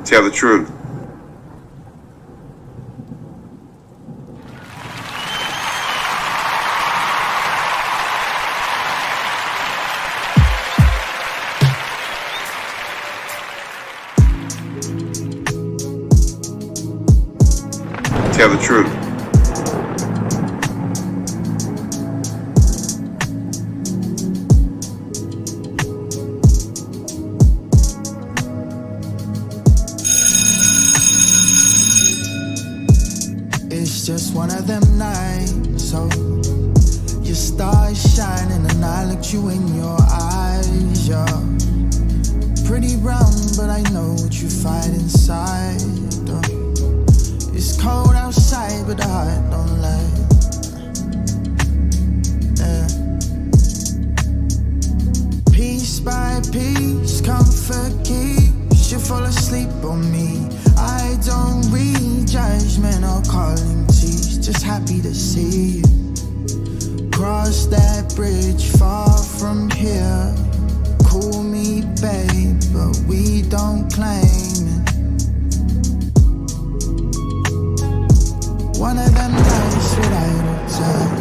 Tell the truth. Tell the truth. It's just one of them nights, so your star is shining and I looked you in your eyes, yeah. Pretty brown, but I know what you fight inside. It's cold outside, but the heart don't lie. Yeah. Piece by piece, comfort keeps you fall asleep on me. I don't read judgment or calling teeth, just happy to see you. Cross that bridge far from here. Call me babe, but we don't claim it. One of them nights with idle time.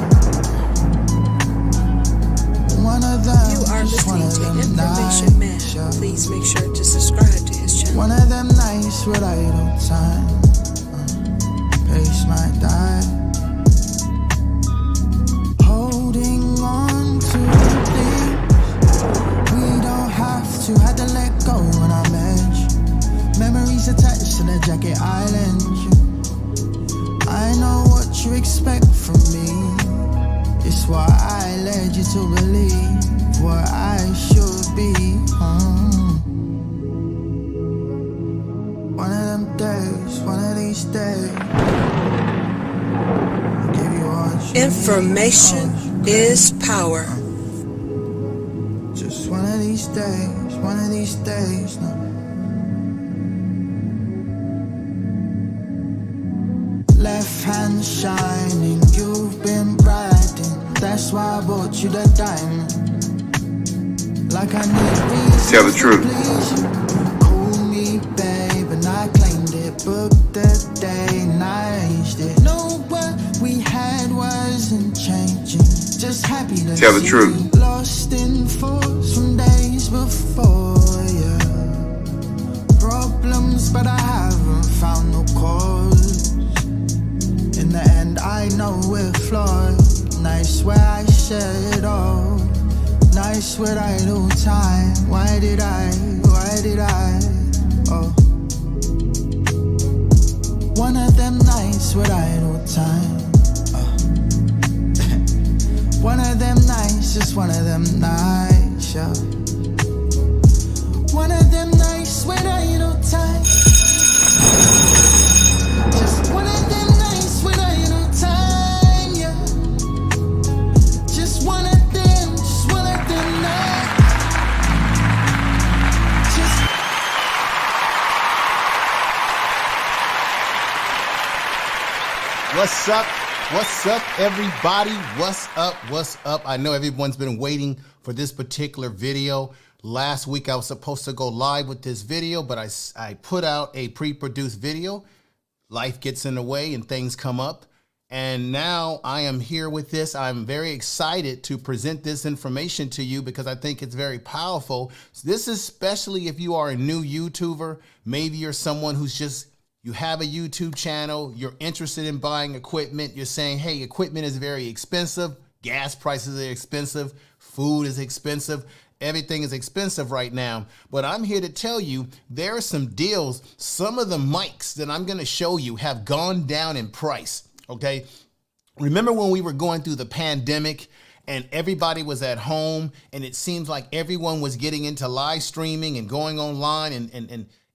One of them. You are listening to Information Man. Please make sure to subscribe to his channel. One of them nights with idle time. Pace might die. Holding on to things we don't have to. Had to let go when I met you. Memories attached to the jacket island. I know what you expect from me. It's why I led you to believe what I should be. One of them days, one of these days, I'll give you all you Information is power. Just one of these days, one of these days, no. Left hand shining, you've been riding. That's why I bought you the diamond. Like I need reasons. Tell the truth. Call me babe, and I claimed it. Booked the day, and I aged it. No, what we had wasn't changing. Just happy to tell the see truth. you. Lost in force from days before, yeah. Problems, but I haven't found no cause. In the end, I know we're flawed. Nice where I share it all. Nice with idle time. Why did I? Oh. One of them nights with idle time. One of them nights, just one of them nights, yeah. One of them nights with idle time. Just one of them nights with idle time, yeah. Just one of them nights. Just What's up? What's up, everybody? What's up? I know everyone's been waiting for this particular video. Last week, I was supposed to go live with this video, but I put out a pre-produced video. Life gets in the way and things come up. And now I am here with this. I'm very excited to present this information to you because I think it's very powerful. So this is especially if you are a new YouTuber. Maybe you're someone who's you have a YouTube channel, you're interested in buying equipment. You're saying, hey, equipment is very expensive. Gas prices are expensive. Food is expensive. Everything is expensive right now. But I'm here to tell you there are some deals. Some of the mics that I'm going to show you have gone down in price. Okay. Remember when we were going through the pandemic and everybody was at home and it seems like everyone was getting into live streaming and going online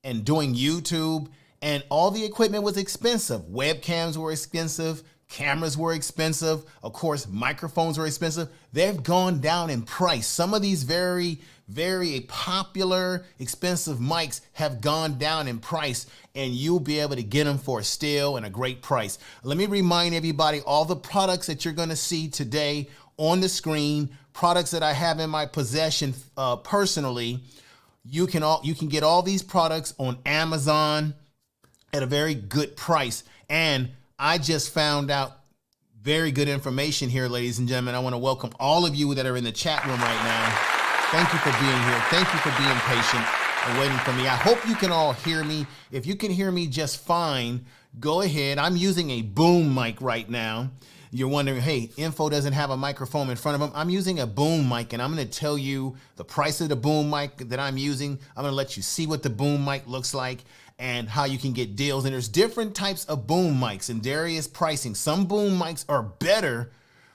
and doing YouTube, and all the equipment was expensive. Webcams were expensive. Cameras were expensive. Of course, microphones were expensive. They've gone down in price. Some of these very, very popular, expensive mics have gone down in price, and you'll be able to get them for a steal and a great price. Let me remind everybody, all the products that you're going to see today on the screen, products that I have in my possession personally, you can get all these products on Amazon at a very good price. And I just found out very good information here, ladies and gentlemen. I want to welcome all of you that are in the chat room right now. Thank you for being here. Thank you for being patient and waiting for me. I hope you can all hear me. If you can hear me just fine, go ahead. I'm using a boom mic right now. You're wondering, hey, Info doesn't have a microphone in front of him. I'm using a boom mic, and I'm going to tell you the price of the boom mic that I'm using. I'm going to let you see what the boom mic looks like and how you can get deals. And there's different types of boom mics and various pricing. Some boom mics are better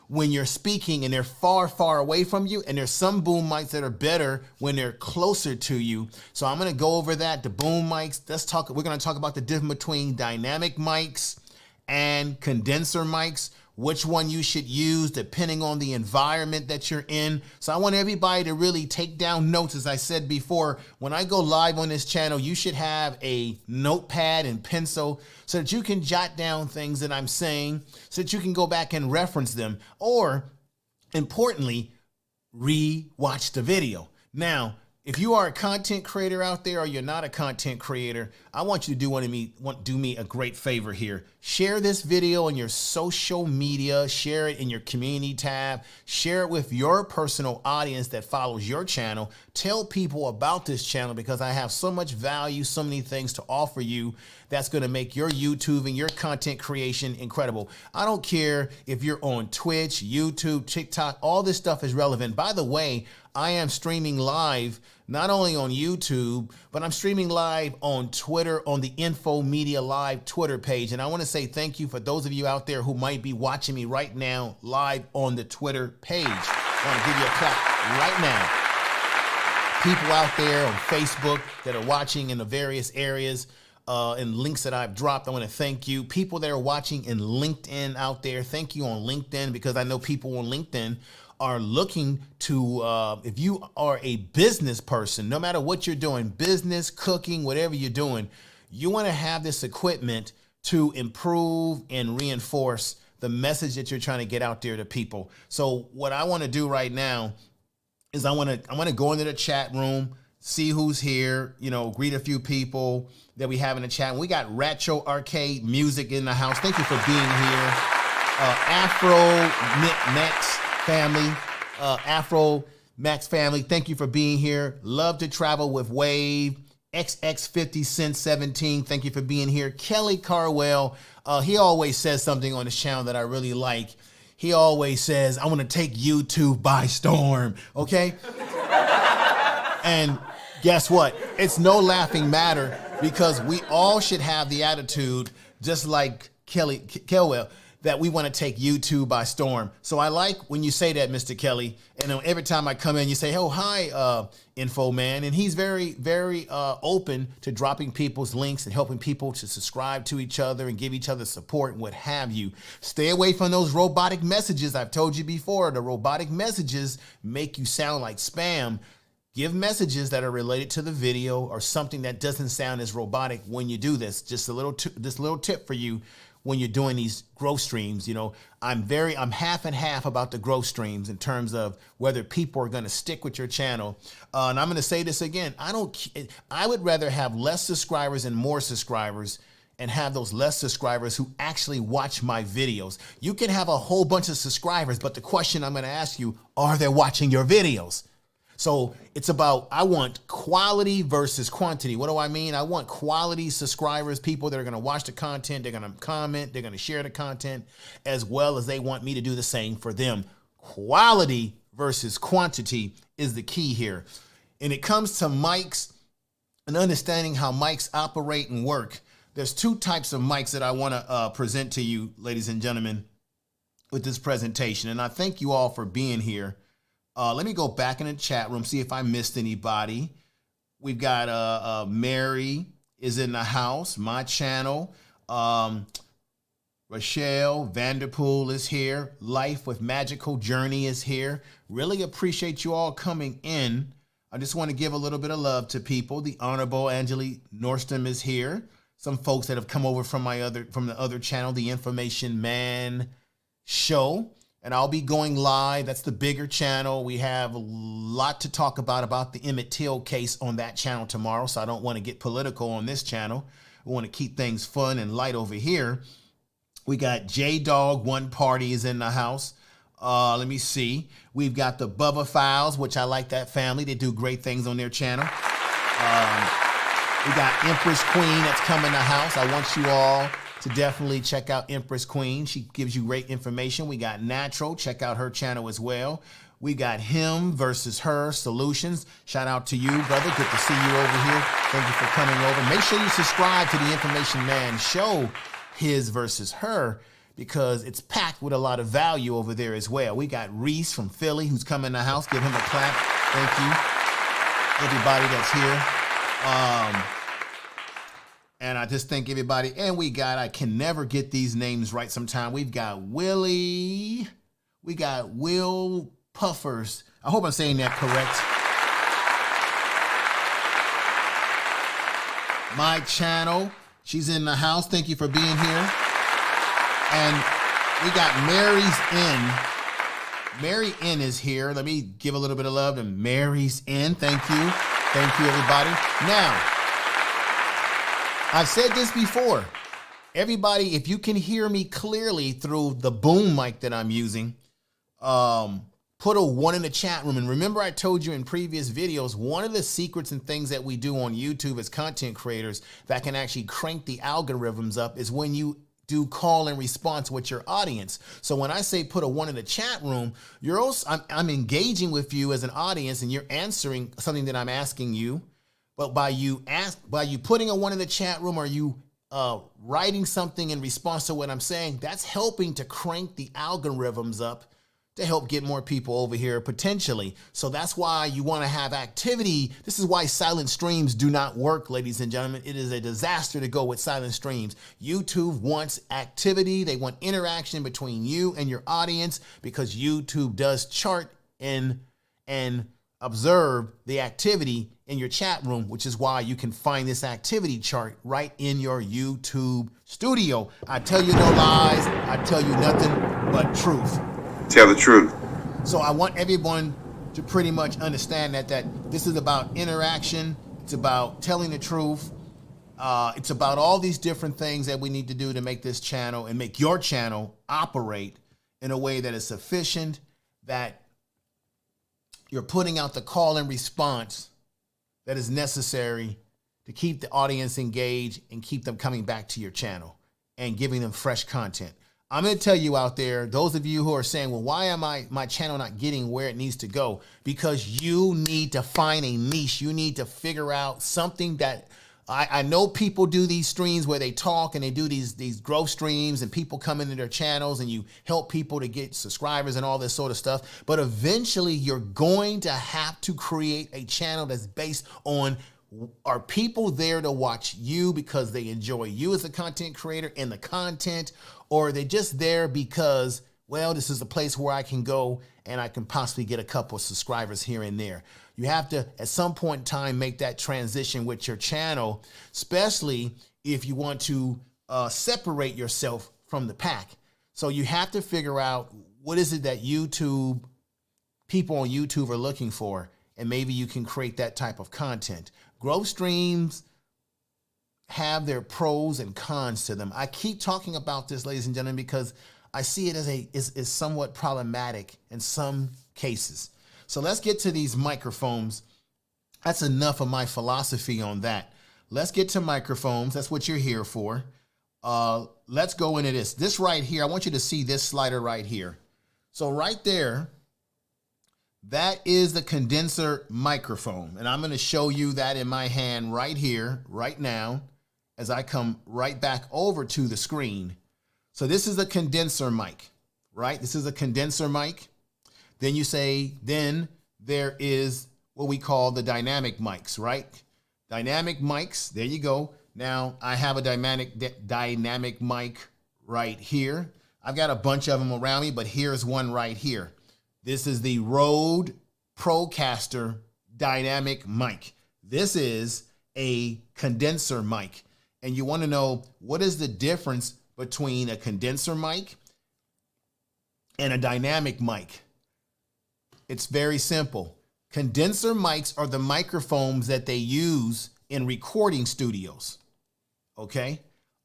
when you're speaking and they're far, far away from you. And there's some boom mics that are better when they're closer to you. So I'm going to go over that, the boom mics. We're going to talk about the difference between dynamic mics and condenser mics, which one you should use depending on the environment that you're in. So I want everybody to really take down notes. As I said before, when I go live on this channel, you should have a notepad and pencil so that you can jot down things that I'm saying so that you can go back and reference them, or importantly, re-watch the video. Now, if you are a content creator out there or you're not a content creator, I want you to do me a great favor here. Share this video on your social media, share it in your community tab, share it with your personal audience that follows your channel. Tell people about this channel because I have so much value, so many things to offer you that's going to make your YouTube and your content creation incredible. I don't care if you're on Twitch, YouTube, TikTok, all this stuff is relevant. By the way, I am streaming live not only on YouTube, but I'm streaming live on Twitter on the Info Media Live Twitter page. And I want to say thank you for those of you out there who might be watching me right now live on the Twitter page. I want to give you a clap right now. People out there on Facebook that are watching in the various areas and links that I've dropped, I want to thank you. People that are watching in LinkedIn out there, thank you on LinkedIn, because I know people on LinkedIn are looking to, if you are a business person, no matter what you're doing, business, cooking, whatever you're doing, you want to have this equipment to improve and reinforce the message that you're trying to get out there to people. So what I want to do right now is I want to go into the chat room, see who's here, greet a few people that we have in the chat. And we got Retro Arcade Music in the house. Thank you for being here. Afro Max family, Afro Max family, thank you for being here. Love to Travel with Wave, XX50 Cent 17, thank you for being here. Kelly Carwell, he always says something on his channel that I really like. He always says, I want to take YouTube by storm, okay? And guess what? It's no laughing matter, because we all should have the attitude, just like Kelly Carwell, that we want to take YouTube by storm. So I like when you say that, Mr. Kelly. And every time I come in, you say, oh, hi, Info Man. And he's very, very open to dropping people's links and helping people to subscribe to each other and give each other support and what have you. Stay away from those robotic messages. I've told you before, the robotic messages make you sound like spam. Give messages that are related to the video or something that doesn't sound as robotic when you do this. Just a little tip for you. When you're doing these growth streams, I'm half and half about the growth streams in terms of whether people are going to stick with your channel. And I'm going to say this again. I would rather have less subscribers and more subscribers, and have those less subscribers who actually watch my videos. You can have a whole bunch of subscribers, but the question I'm going to ask you, are they watching your videos? So it's about, I want quality versus quantity. What do I mean? I want quality subscribers, people that are going to watch the content, they're going to comment, they're going to share the content, as well as they want me to do the same for them. Quality versus quantity is the key here. And it comes to mics and understanding how mics operate and work. There's two types of mics that I want to present to you, ladies and gentlemen, with this presentation. And I thank you all for being here. Let me go back in the chat room, see if I missed anybody. We've got Mary is in the house, my channel. Rochelle Vanderpool is here. Life with Magical Journey is here. Really appreciate you all coming in. I just want to give a little bit of love to people. The Honorable Angelique Nordstrom is here. Some folks that have come over from the other channel, the Information Man Show. and I'll be going live. That's the bigger channel. We have a lot to talk about the Emmett Till case on that channel tomorrow, so I don't want to get political on this channel. We want to keep things fun and light over here. We got J-Dog, One Party is in the house. Let me see. We've got the Bubba Files, which I like that family. They do great things on their channel. We got Empress Queen that's coming in the house. I want you all to definitely check out Empress Queen. She gives you great information. We got Natural. Check out her channel as well. We got Him versus Her Solutions. Shout out to you, brother. Good to see you over here. Thank you for coming over. Make sure you subscribe to the Information Man Show, His versus Her, because it's packed with a lot of value over there as well. We got Reese from Philly who's coming in the house. Give him a clap. Thank you, everybody that's here. And I just thank everybody. And we got, I can never get these names right sometime. We've got Willie. We got Will Puffers. I hope I'm saying that correct. My channel. She's in the house. Thank you for being here. And we got Mary's Inn. Mary Inn is here. Let me give a little bit of love to Mary's Inn. Thank you. Thank you, everybody. Now, I've said this before. Everybody, if you can hear me clearly through the boom mic that I'm using, put a 1 in the chat room. And remember, I told you in previous videos, one of the secrets and things that we do on YouTube as content creators that can actually crank the algorithms up is when you do call and response with your audience. So when I say put a 1 in the chat room, you're also, I'm engaging with you as an audience and you're answering something that I'm asking you. But by you putting a 1 in the chat room, or you writing something in response to what I'm saying, that's helping to crank the algorithms up to help get more people over here potentially. So that's why you want to have activity. This is why silent streams do not work, ladies and gentlemen. It is a disaster to go with silent streams. YouTube wants activity. They want interaction between you and your audience, because YouTube does chart and observe the activity in your chat room, which is why you can find this activity chart right in your YouTube studio. I tell you no lies. I tell you nothing but truth. Tell the truth. So I want everyone to pretty much understand that this is about interaction. It's about telling the truth. It's about all these different things that we need to do to make this channel and make your channel operate in a way that is sufficient, that you're putting out the call and response that is necessary to keep the audience engaged and keep them coming back to your channel and giving them fresh content. I'm going to tell you out there, those of you who are saying, well, why am my channel not getting where it needs to go? Because you need to find a niche. You need to figure out something that I know people do these streams where they talk and they do these growth streams and people come into their channels and you help people to get subscribers and all this sort of stuff. But eventually you're going to have to create a channel that's based on, are people there to watch you because they enjoy you as a content creator and the content, or are they just there because, well, this is a place where I can go and I can possibly get a couple of subscribers here and there. You have to, at some point in time, make that transition with your channel, especially if you want to separate yourself from the pack. So you have to figure out what is it that people on YouTube are looking for, and maybe you can create that type of content. Growth streams have their pros and cons to them. I keep talking about this, ladies and gentlemen, because I see it as somewhat problematic in some cases. So let's get to these microphones. That's enough of my philosophy on that. Let's get to microphones. That's what you're here for. Let's go into this. This right here, I want you to see this slider right here. So right there, that is the condenser microphone. And I'm going to show you that in my hand right here, right now, as I come right back over to the screen. So this is a condenser mic, right? This is a condenser mic. Then you say, then there is what we call the dynamic mics, right? Dynamic mics, there you go. Now I have a dynamic mic right here. I've got a bunch of them around me, but here's one right here. This is the Rode Procaster dynamic mic. This is a condenser mic. And you want to know, what is the difference between a condenser mic and a dynamic mic. It's very simple. Condenser mics are the microphones that they use in recording studios. Okay.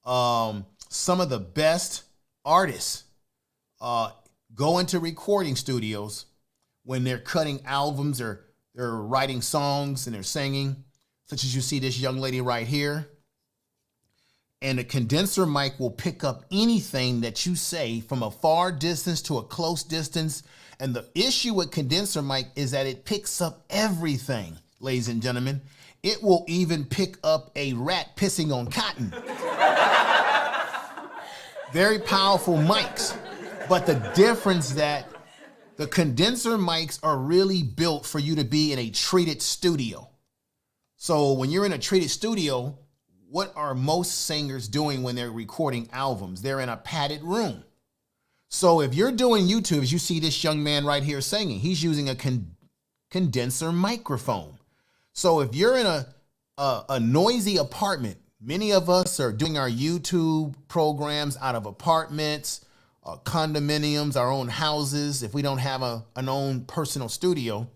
Some of the best artists go into recording studios when they're cutting albums or they're writing songs and they're singing, such as you see this young lady right here. And a condenser mic will pick up anything that you say from a far distance to a close distance. And the issue with condenser mic is that it picks up everything, ladies and gentlemen. It will even pick up a rat pissing on cotton. Very powerful mics. But the difference that the condenser mics are really built for you to be in a treated studio. So when you're in a treated studio, what are most singers doing when they're recording albums? They're in a padded room. So if you're doing YouTube, as you see this young man right here singing, he's using a condenser microphone. So if you're in a noisy apartment, many of us are doing our YouTube programs out of apartments, condominiums, our own houses, if we don't have an own personal studio.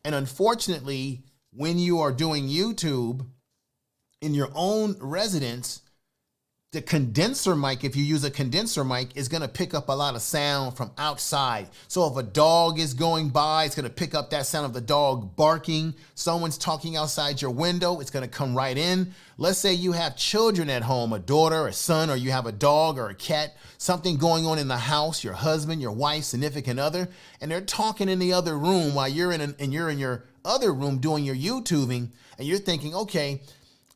And unfortunately, when you are doing YouTube in your own residence, the condenser mic, if you use a condenser mic, is going to pick up a lot of sound from outside. So if a dog is going by, it's going to pick up that sound of the dog barking. Someone's talking outside your window, it's going to come right in. Let's say you have children at home, a daughter, a son, or you have a dog or a cat, something going on in the house, your husband, your wife, significant other, and they're talking in the other room while you're in your other room doing your YouTubing, and you're thinking, okay,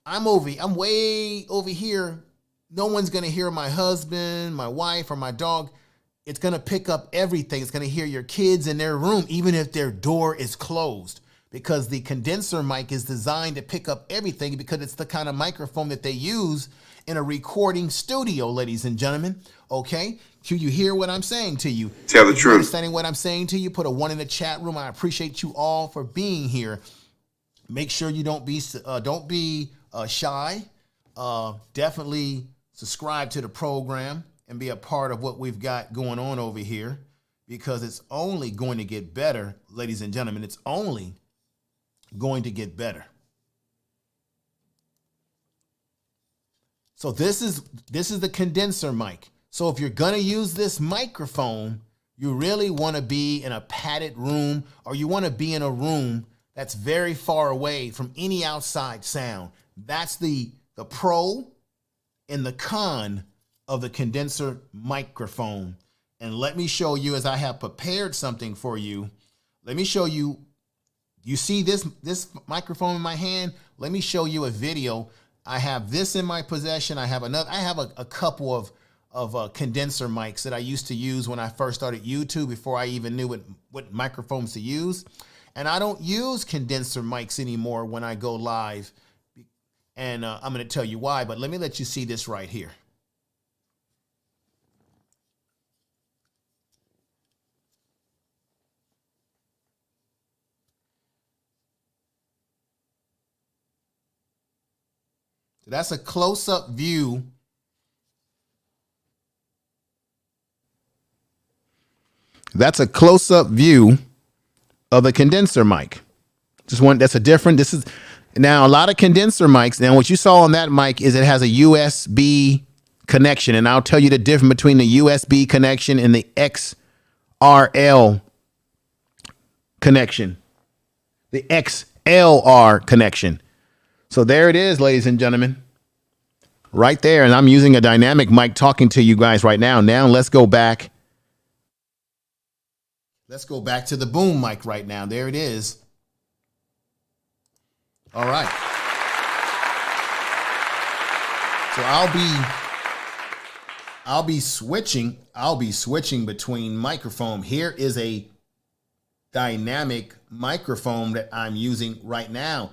I'm way over here. No one's going to hear my husband, my wife, or my dog. It's going to pick up everything. It's going to hear your kids in their room, even if their door is closed, because the condenser mic is designed to pick up everything because it's the kind of microphone that they use in a recording studio, ladies and gentlemen. Okay? Do you hear what I'm saying to you? Tell the truth. Understanding what I'm saying to you? Put a 1 in the chat room. I appreciate you all for being here. Make sure you don't be shy. Definitely subscribe to the program and be a part of what we've got going on over here, because it's only going to get better, ladies and gentlemen. It's only going to get better. So this is the condenser mic. So if you're going to use this microphone, you really want to be in a padded room, or you want to be in a room that's very far away from any outside sound. That's the pro and the con of the condenser microphone. And let me show you, as I have prepared something for you. Let me show you. You see this microphone in my hand? Let me show you a video. I have this in my possession. I have another. I have a couple of condenser mics that I used to use when I first started YouTube, before I even knew what microphones to use. And I don't use condenser mics anymore when I go live. And I'm going to tell you why, but let me let you see this right here. So that's a close-up view. That's a close-up view of the condenser mic. That's a different, this is, now a lot of condenser mics, now what you saw on that mic is it has a USB connection, and I'll tell you the difference between the USB connection and the XRL connection, the XLR connection. So there it is, ladies and gentlemen, right there. And I'm using a dynamic mic talking to you guys right now. Now let's go back. Let's go back to the boom mic right now. There it is. All right. So I'll be switching between microphone. Here is a dynamic microphone that I'm using right now.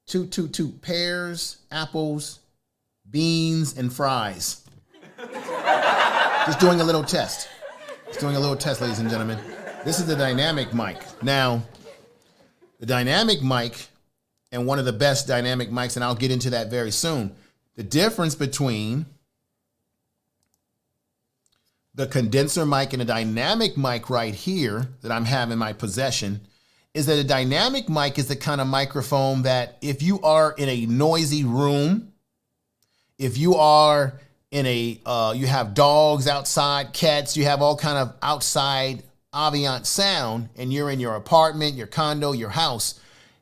Two pears, apples, beans, and fries. Just doing a little test. Just doing a little test, ladies and gentlemen. This is the dynamic mic. Now, the dynamic mic, and one of the best dynamic mics, and I'll get into that very soon. The difference between the condenser mic and the dynamic mic right here that I'm having in my possession is that a dynamic mic is the kind of microphone that if you are in a noisy room, if you are in a, you have dogs outside, cats, you have all kind of outside ambient sound, and you're in your apartment, your condo, your house,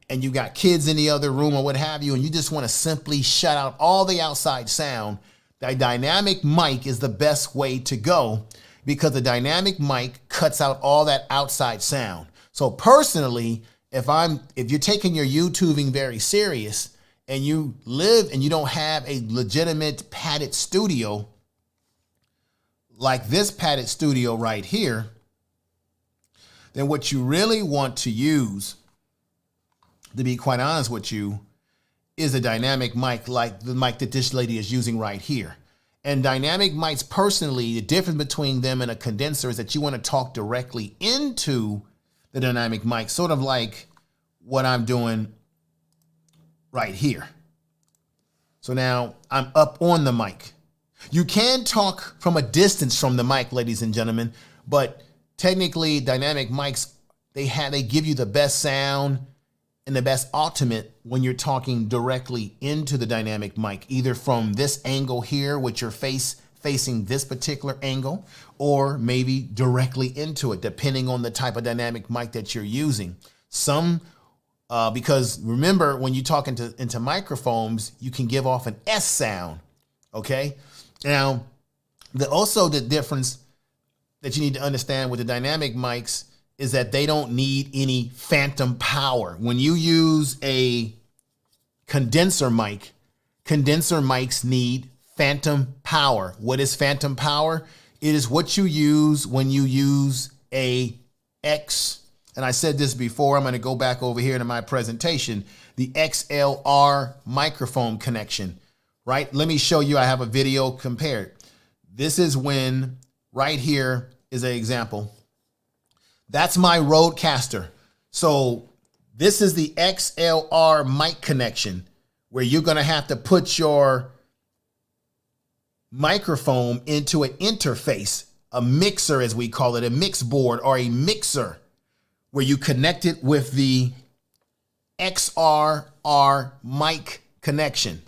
and you got kids in the other room or what have you, and you just want to simply shut out all the outside sound, the dynamic mic is the best way to go because the dynamic mic cuts out all that outside sound. So personally, if you're taking your YouTubing very serious and you live and you don't have a legitimate padded studio like this padded studio right here, then what you really want to use, to be quite honest with you, is a dynamic mic like the mic that this lady is using right here. And dynamic mics, personally, the difference between them and a condenser is that you want to talk directly into the dynamic mic, sort of like what I'm doing right here. So now I'm up on the mic. You can talk from a distance from the mic, ladies and gentlemen, but technically dynamic mics, they give you the best sound and the best ultimate when you're talking directly into the dynamic mic, either from this angle here with your face facing this particular angle, or maybe directly into it, depending on the type of dynamic mic that you're using. Because remember, when you talk into microphones, you can give off an S sound, okay? Now, also the difference that you need to understand with the dynamic mics is that they don't need any phantom power. When you use a condenser mics need phantom power. What is phantom power? It is what you use when you use and I said this before, I'm going to go back over here to my presentation, the XLR microphone connection, right? Let me show you, I have a video compared. This is when, right here is an example. That's my Rodecaster. So this is the XLR mic connection where you're going to have to put your microphone into an interface, a mixer as we call it, a mix board or a mixer, where you connect it with the XLR mic connection.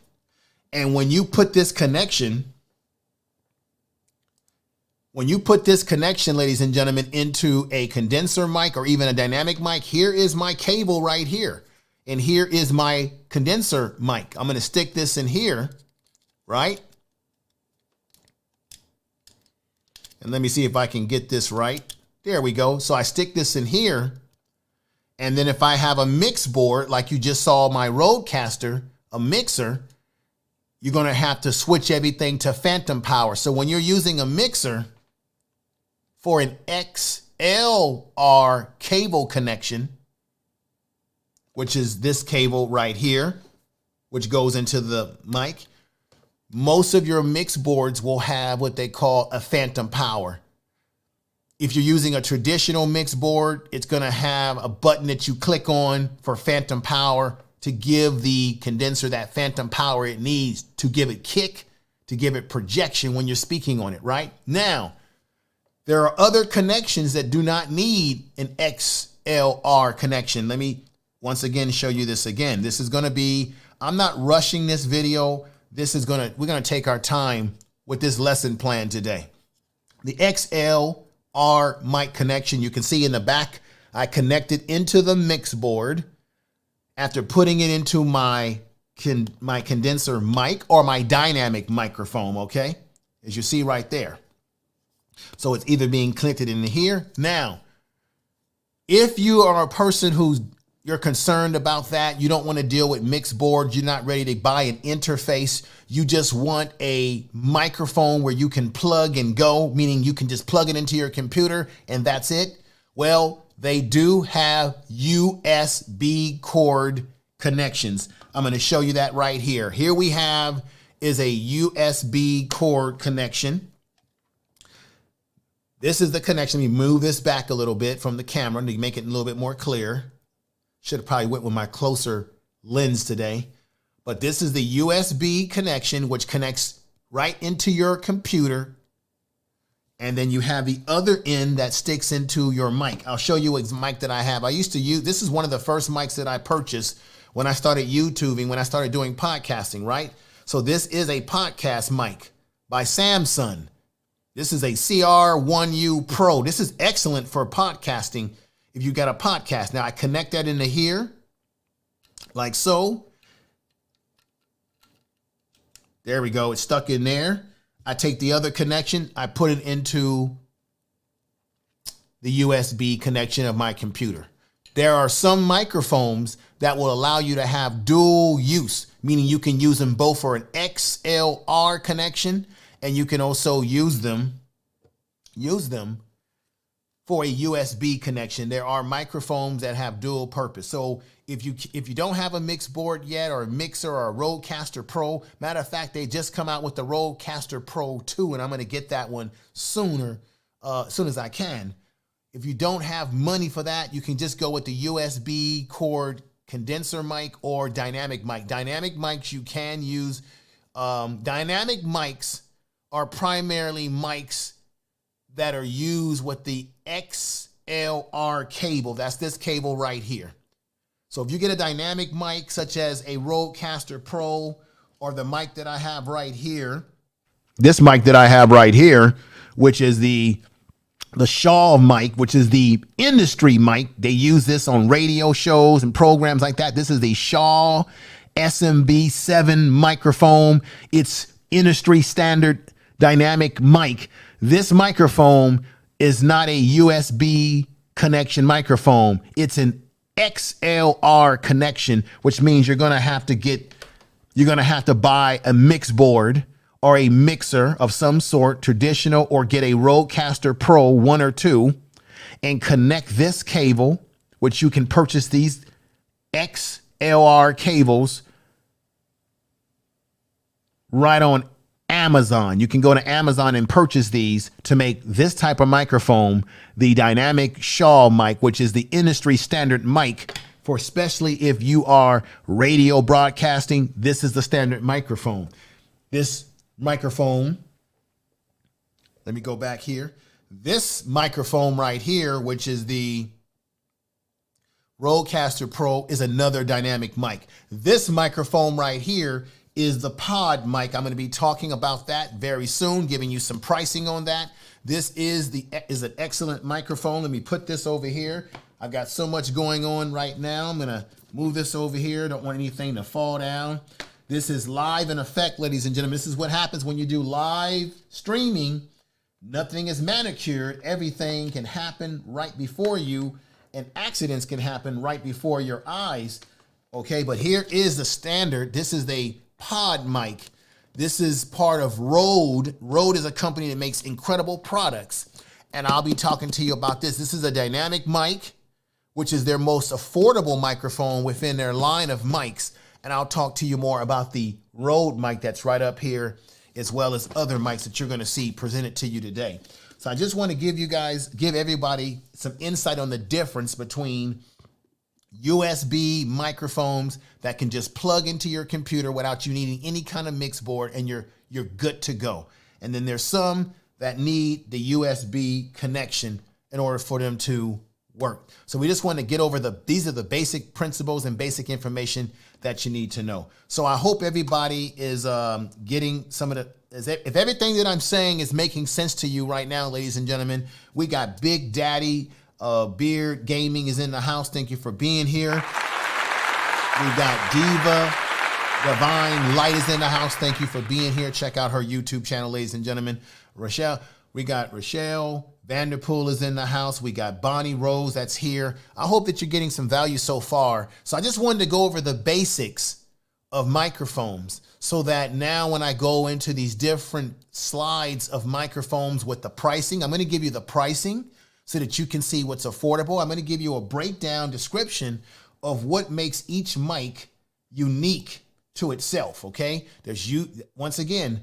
And when you put this connection, ladies and gentlemen, into a condenser mic or even a dynamic mic, here is my cable right here. And here is my condenser mic. I'm going to stick this in here, right? And let me see if I can get this right. There we go. So I stick this in here. And then if I have a mix board, like you just saw my Rodecaster, a mixer, you're going to have to switch everything to phantom power. So when you're using a mixer for an XLR cable connection, which is this cable right here, which goes into the mic, most of your mix boards will have what they call a phantom power. If you're using a traditional mix board, it's going to have a button that you click on for phantom power to give the condenser that phantom power it needs to give it kick, to give it projection when you're speaking on it, right? Now, there are other connections that do not need an XLR connection. Let me once again show you this again. This is going to be, I'm not rushing this video. We're going to take our time with this lesson plan today. The XLR mic connection, you can see in the back, I connected into the mix board after putting it into my condenser mic or my dynamic microphone, okay? As you see right there. So it's either being connected in here. Now, if you are a person you're concerned about that, you don't want to deal with mix boards, you're not ready to buy an interface, you just want a microphone where you can plug and go, meaning you can just plug it into your computer and that's it. Well, they do have USB cord connections. I'm going to show you that right here. Here we have is a USB cord connection. This is the connection. Let me move this back a little bit from the camera to make it a little bit more clear. Should have probably went with my closer lens today. But this is the USB connection, which connects right into your computer, And then you have the other end that sticks into your mic. I'll show you what mic that I have. I used to use, this is one of the first mics that I purchased when I started YouTubing, when I started doing podcasting, right? So this is a podcast mic by Samsung. This is a CR1U Pro. This is excellent for podcasting if you got a podcast. Now I connect that into here, like so. There we go, it's stuck in there. I take the other connection, I put it into the USB connection of my computer. There are some microphones that will allow you to have dual use, meaning you can use them both for an XLR connection, and you can also use them for a USB connection. There are microphones that have dual purpose. So if you don't have a mix board yet, or a mixer, or a Rodecaster Pro, matter of fact, they just come out with the Rodecaster Pro 2, and I'm going to get that one sooner, as soon as I can. If you don't have money for that, you can just go with the USB cord condenser mic or dynamic mic. Dynamic mics you can use. Dynamic mics are primarily mics that are used with the XLR cable. That's this cable right here. So if you get a dynamic mic such as a Rodecaster Pro, or the mic that I have right here, this mic that I have right here, which is the SHARE mic, which is the industry mic. They use this on radio shows and programs like that. This is the SHARE SMB7 microphone. It's industry standard dynamic mic. This microphone is not a USB connection microphone. It's an XLR connection, which means you're going to have to buy a mix board or a mixer of some sort, traditional, or get a Rodecaster Pro 1 or 2 and connect this cable, which you can purchase these XLR cables right on Amazon. You can go to Amazon and purchase these to make this type of microphone, the dynamic SHARE mic, which is the industry standard mic for, especially if you are radio broadcasting. This is the standard microphone. This microphone, let me go back here. This microphone right here, which is the Rodecaster Pro, is another dynamic mic. This microphone right here is the pod mic. I'm going to be talking about that very soon, giving you some pricing on that. This is an excellent microphone. Let me put this over here. I've got so much going on right now. I'm going to move this over here. Don't want anything to fall down. This is live in effect, ladies and gentlemen. This is what happens when you do live streaming. Nothing is manicured. Everything can happen right before you, and accidents can happen right before your eyes. Okay, but here is the standard. This is the pod mic. This is part of Rode. Rode is a company that makes incredible products, and I'll be talking to you about this. This is a dynamic mic, which is their most affordable microphone within their line of mics, and I'll talk to you more about the Rode mic that's right up here, as well as other mics that you're going to see presented to you today. So I just want to give everybody some insight on the difference between USB microphones that can just plug into your computer without you needing any kind of mix board, and you're good to go. And then there's some that need the USB connection in order for them to work. So we just want to get over these are the basic principles and basic information that you need to know. So I hope everybody is getting some of if everything that I'm saying is making sense to you right now, ladies and gentlemen. We got Big Daddy Beard Gaming is in the house. Thank you for being here. We got Diva Divine Light is in the house. Thank you for being here. Check out her YouTube channel, ladies and gentlemen. We got Rochelle Vanderpool is in the house. We got Bonnie Rose that's here. I hope that you're getting some value so far. So I just wanted to go over the basics of microphones, so that now when I go into these different slides of microphones with the pricing, I'm going to give you the pricing so that you can see what's affordable. I'm going to give you a breakdown description of what makes each mic unique to itself, okay? Once again,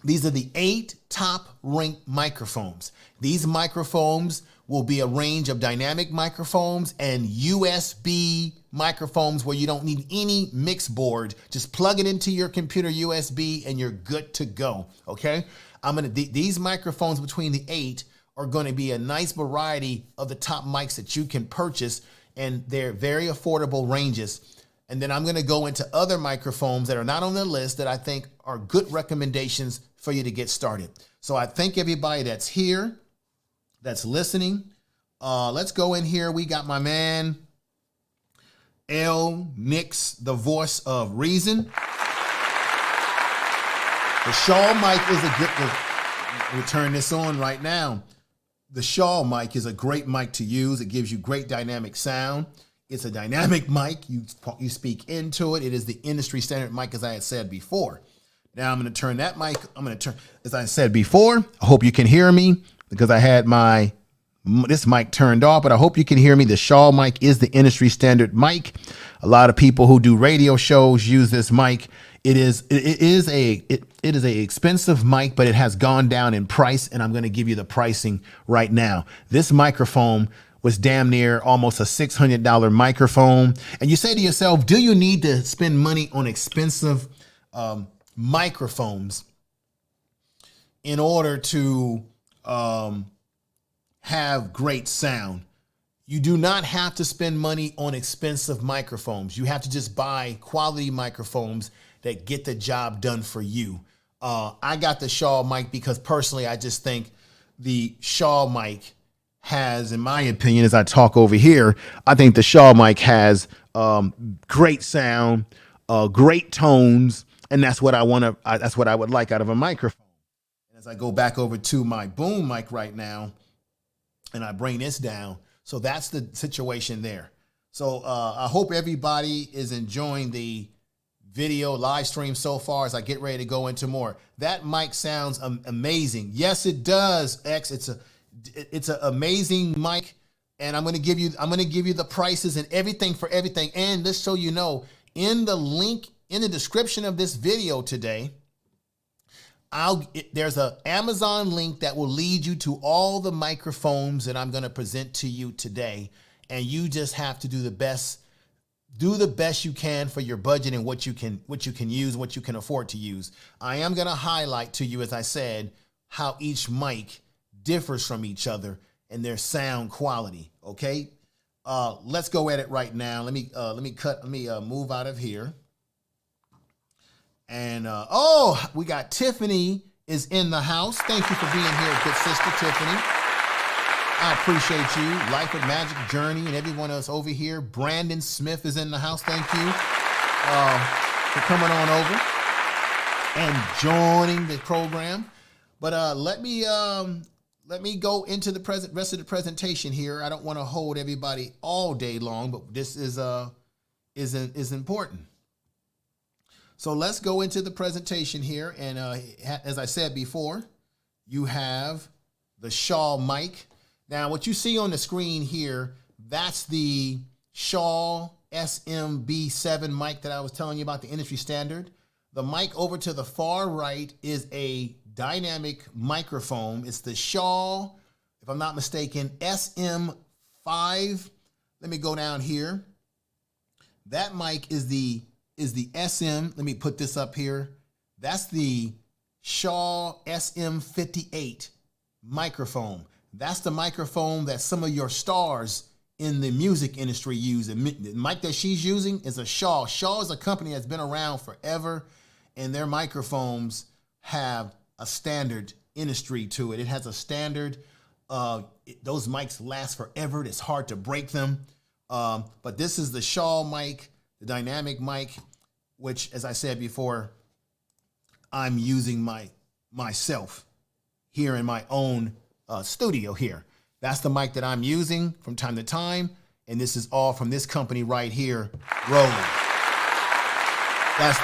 these are the 8 top ranked microphones. These microphones will be a range of dynamic microphones and USB microphones where you don't need any mix board. Just plug it into your computer USB and you're good to go, okay? these microphones between the 8 are going to be a nice variety of the top mics that you can purchase, and they're very affordable ranges. And then I'm going to go into other microphones that are not on the list that I think are good recommendations for you to get started. So I thank everybody that's here, that's listening. Let's go in here. We got my man, L. Nix, the voice of reason. The Shaw mic is a good, we'll turn this on right now. The Shaw mic is a great mic to use. It gives you great dynamic sound. It's a dynamic mic. You speak into it. It is the industry standard mic, as I had said before. Now I'm going to turn that mic. As I said before, I hope you can hear me because I had this mic turned off, but I hope you can hear me. The Shaw mic is the industry standard mic. A lot of people who do radio shows use this mic. It is a expensive mic, but it has gone down in price, and I'm going to give you the pricing right now. This microphone was damn near almost a $600 microphone. And you say to yourself, do you need to spend money on expensive microphones in order to have great sound? You do not have to spend money on expensive microphones. You have to just buy quality microphones that get the job done for you. I got the Shaw mic because personally, I just think the Shaw mic has, in my opinion, as I talk over here, I think the Shaw mic has great sound, great tones, and that's what I want to. That's what I would like out of a microphone. And as I go back over to my boom mic right now, and I bring this down, so that's the situation there. So I hope everybody is enjoying the video live stream so far as I get ready to go into more. That mic sounds amazing. Yes, it does, X. It's an amazing mic, and I'm going to give you the prices and everything for everything. And just so you know, in the link in the description of this video today, there's an Amazon link that will lead you to all the microphones that I'm going to present to you today, and you just have to do the best you can for your budget and what you can use, what you can afford to use. I am going to highlight to you, as I said, how each mic differs from each other and their sound quality. Okay, let's go at it right now. Let me move out of here. And we got Tiffany is in the house. Thank you for being here, good sister Tiffany. I appreciate you. Life with Magic Journey and everyone else over here. Brandon Smith is in the house. Thank you for coming on over and joining the program. But let me go into the rest of the presentation here. I don't want to hold everybody all day long, but this is important. So let's go into the presentation here. And as I said before, you have the Shaw mic. Now, what you see on the screen here, that's the Shaw SMB7 mic that I was telling you about, the industry standard. The mic over to the far right is a dynamic microphone. It's the Shaw, if I'm not mistaken, SM5. Let me go down here. That mic is the SM. Let me put this up here. That's the Shaw SM58 microphone. That's the microphone that some of your stars in the music industry use. The mic that she's using is a Shaw. Shaw is a company that's been around forever, and their microphones have a standard industry to it. It has a standard. Those mics last forever. It's hard to break them. But this is the Shaw mic, the dynamic mic, which, as I said before, I'm using myself here in my own studio here. That's the mic that I'm using from time to time, and this is all from this company right here, Rode. That's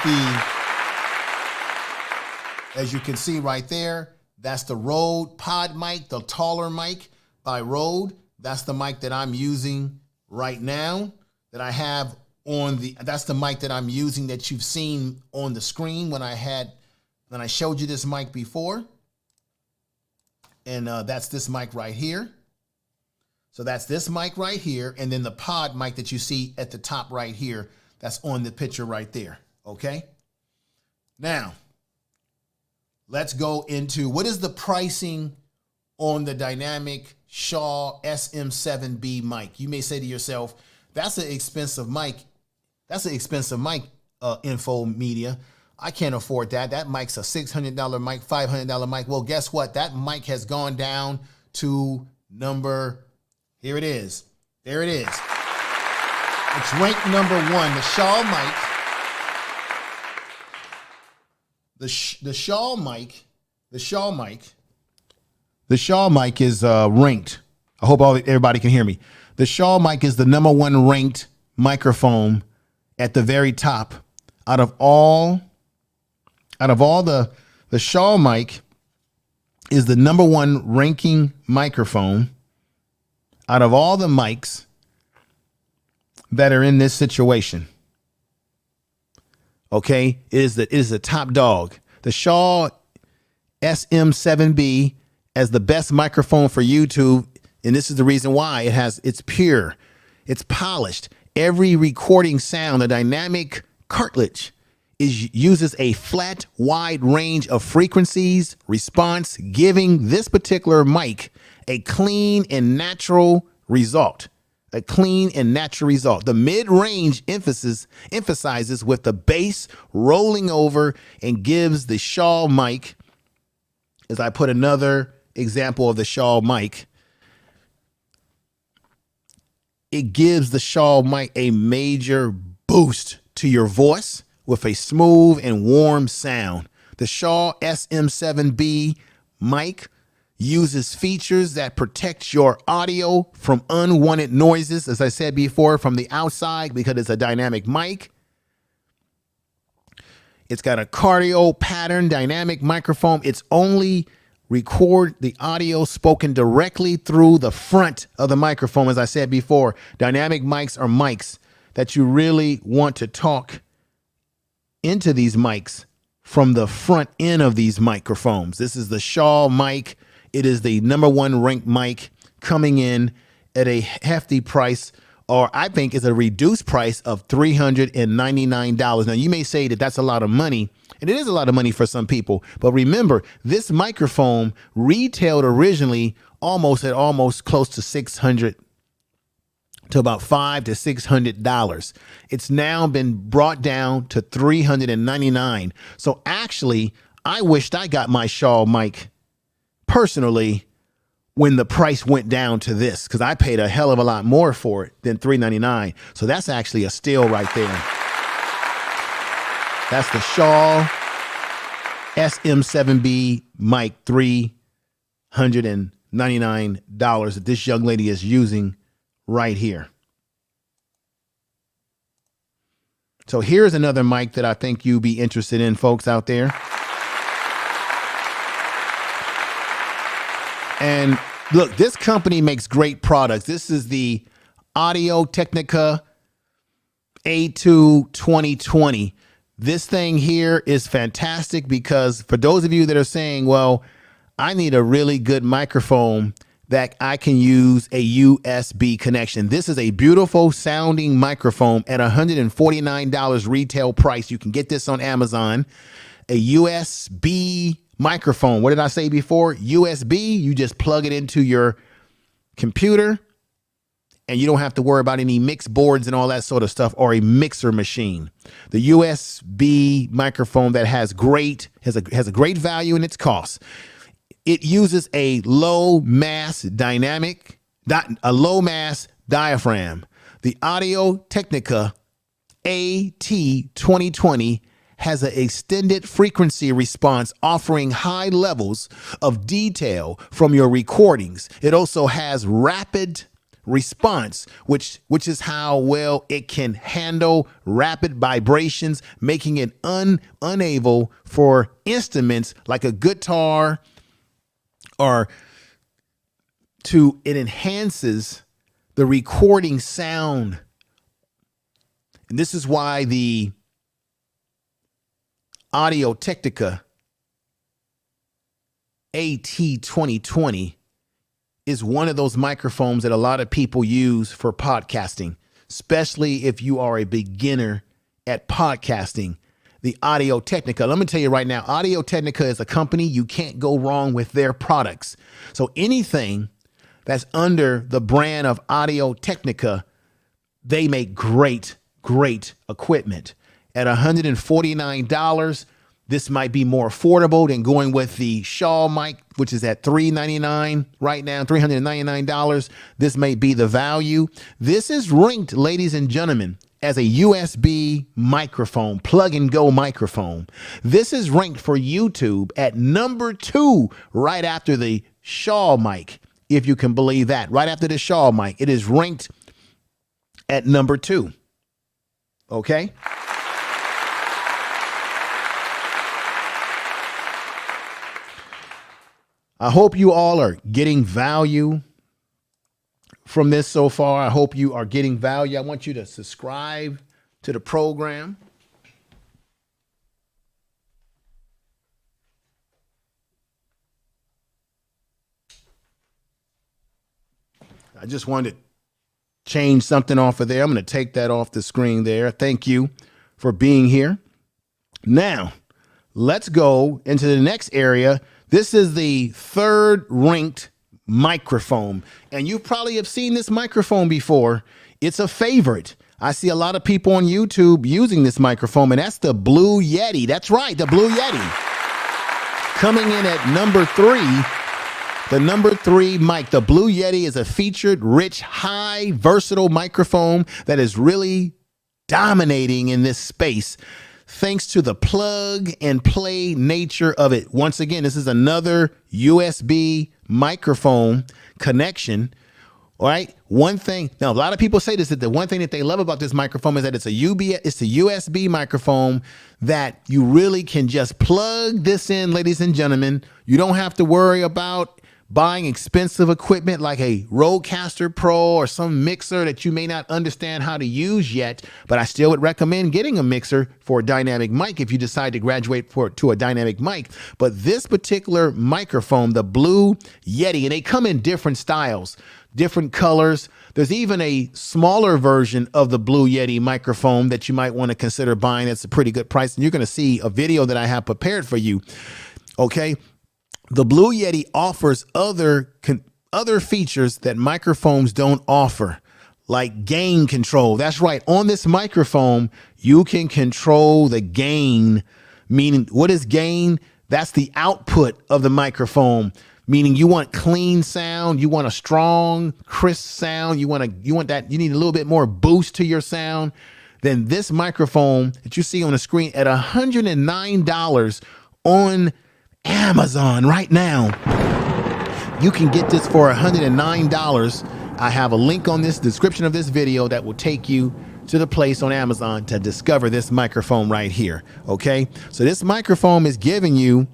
as you can see right there, that's the Rode Pod mic, the taller mic by Rode. That's the mic that I'm using right now, that I have that's the mic that I'm using that you've seen on the screen when I showed you this mic before. And that's this mic right here. So that's this mic right here. And then the pod mic that you see at the top right here, that's on the picture right there. Okay. Now, let's go into what is the pricing on the dynamic Shaw SM7B mic. You may say to yourself, that's an expensive mic. That's an expensive mic, Info Media. I can't afford that. That mic's a $600 mic, $500 mic. Well, guess what? That mic has gone down to here it is. There it is. It's ranked number 1. The Shaw mic. The Shaw mic is ranked. I hope everybody can hear me. The Shaw mic is the number 1 ranked microphone at the very top. Out of all the Shaw mic is the number 1 ranking microphone out of all the mics that are in this situation. Okay, it is the top dog. The Shaw SM7B as the best microphone for YouTube, and this is the reason why. It's pure, it's polished. Every recording sound, the dynamic cartridge uses a flat, wide range of frequencies response, giving this particular mic a clean and natural result. The mid-range emphasizes with the bass rolling over and gives the Shaw mic, as I put another example of the Shaw mic, it gives the Shaw mic a major boost to your voice with a smooth and warm sound. The Shaw SM7B mic uses features that protect your audio from unwanted noises, as I said before, from the outside, because it's a dynamic mic. It's got a cardio pattern dynamic microphone. It's only record the audio spoken directly through the front of the microphone. As I said before, dynamic mics are mics that you really want to talk into these mics from the front end of these microphones. This is the Shaw mic. It is the number 1 ranked mic, coming in at a hefty price, or I think is a reduced price of $399. Now, you may say that that's a lot of money, and it is a lot of money for some people. But remember, this microphone retailed originally almost close to $600 to about $500 to $600. It's now been brought down to $399. So actually, I wished I got my Shaw mic personally when the price went down to this, because I paid a hell of a lot more for it than $399. So that's actually a steal right there. That's the Shaw SM7B mic, $399 that this young lady is using right here. So here's another mic that I think you'll be interested in, folks out there. And look, this company makes great products. This is the Audio Technica A2 2020. This thing here is fantastic because for those of you that are saying, well, I need a really good microphone that I can use a USB connection. This is a beautiful sounding microphone at $149 retail price. You can get this on Amazon. A USB microphone. What did I say before? USB, you just plug it into your computer and you don't have to worry about any mix boards and all that sort of stuff, or a mixer machine. The USB microphone that has a great value in its cost. It uses a low mass diaphragm. The Audio Technica AT 2020 has an extended frequency response, offering high levels of detail from your recordings. It also has rapid response, which is how well it can handle rapid vibrations, making it unable for instruments like a guitar, or it enhances the recording sound. And this is why the Audio Technica AT 2020 is one of those microphones that a lot of people use for podcasting, especially if you are a beginner at podcasting. the Audio Technica. Let me tell you right now, Audio Technica is a company. You can't go wrong with their products. So anything that's under the brand of Audio Technica, they make great equipment. At $149, this might be more affordable than going with the Shaw mic, which is at $399 right now, $399. This may be the value. This is ranked, ladies and gentlemen, as a USB microphone, plug and go microphone. This is ranked for YouTube at number 2, right after the Shaw mic, if you can believe that. Right after the Shaw mic, it is ranked at number 2. Okay? I hope you all are getting value from this so far. I hope you are getting value. I want you to subscribe to the program. I just wanted to change something off of there. I'm going to take that off the screen there. Thank you for being here. Now, let's go into the next area. This is the 3rd ranked microphone, and you probably have seen this microphone before. It's a favorite. I see a lot of people on YouTube using this microphone, and that's the Blue Yeti. That's right, the Blue Yeti. Coming in at number 3, the number 3 mic. The Blue Yeti is a featured, rich, high, versatile microphone that is really dominating in this space, thanks to the plug and play nature of it. Once again, this is another USB microphone connection. All right. One thing. Now, a lot of people say this, that the one thing that they love about this microphone is that it's a USB microphone that you really can just plug this in, ladies and gentlemen. You don't have to worry about buying expensive equipment like a Rodecaster Pro or some mixer that you may not understand how to use yet, but I still would recommend getting a mixer for a dynamic mic if you decide to graduate to a dynamic mic. But this particular microphone, the Blue Yeti, and they come in different styles, different colors. There's even a smaller version of the Blue Yeti microphone that you might want to consider buying. That's a pretty good price, and you're going to see a video that I have prepared for you. Okay. The Blue Yeti offers other features that microphones don't offer, like gain control. That's right. On this microphone, you can control the gain. Meaning, what is gain? That's the output of the microphone. Meaning, you want clean sound, you want a strong, crisp sound, you want that. You need a little bit more boost to your sound. Then this microphone that you see on the screen at $109 on Amazon right now. You can get this for $109. I have a link on this description of this video that will take you to the place on Amazon to discover this microphone right here. Okay, so this microphone is giving you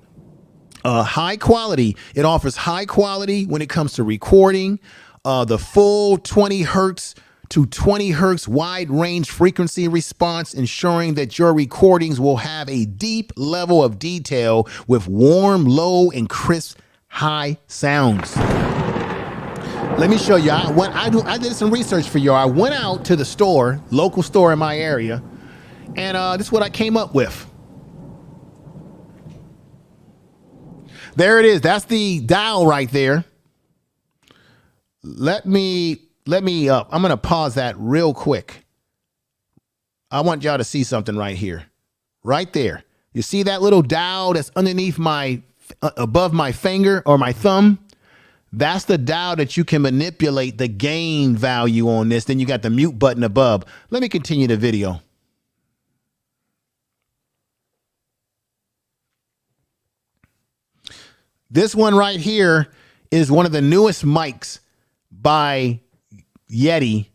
high quality. It offers high quality when it comes to recording, the full 20 hertz to 20 hertz wide range frequency response, ensuring that your recordings will have a deep level of detail with warm, low, and crisp high sounds. Let me show you. I did some research for you. I went out to the store, local store in my area, and this is what I came up with. There it is. That's the dial right there. I'm going to pause that real quick. I want y'all to see something right here. Right there. You see that little dial that's underneath above my finger or my thumb? That's the dial that you can manipulate the gain value on this. Then you got the mute button above. Let me continue the video. This one right here is one of the newest mics by Yeti.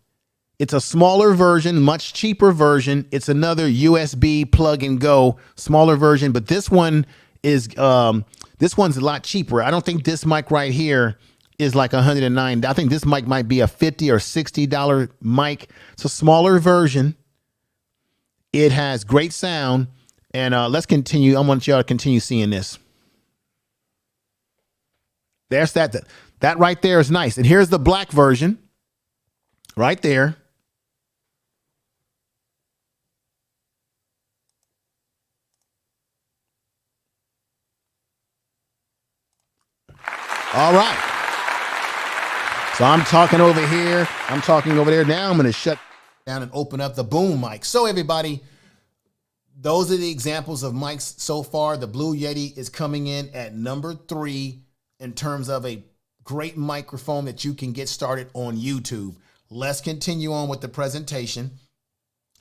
It's a smaller version, much cheaper version. It's another USB plug and go, smaller version, but this one is this one's a lot cheaper. I don't think this mic right here is like $109. I think this mic might be a $50 or $60 mic. It's a smaller version. It has great sound, and let's continue. I want y'all to continue seeing this. There's that right there is nice. And here's the black version. Right there. All right. So I'm talking over here. I'm talking over there. Now I'm going to shut down and open up the boom mic. So everybody, those are the examples of mics so far. The Blue Yeti is coming in at number 3 in terms of a great microphone that you can get started on YouTube. Let's continue on with the presentation.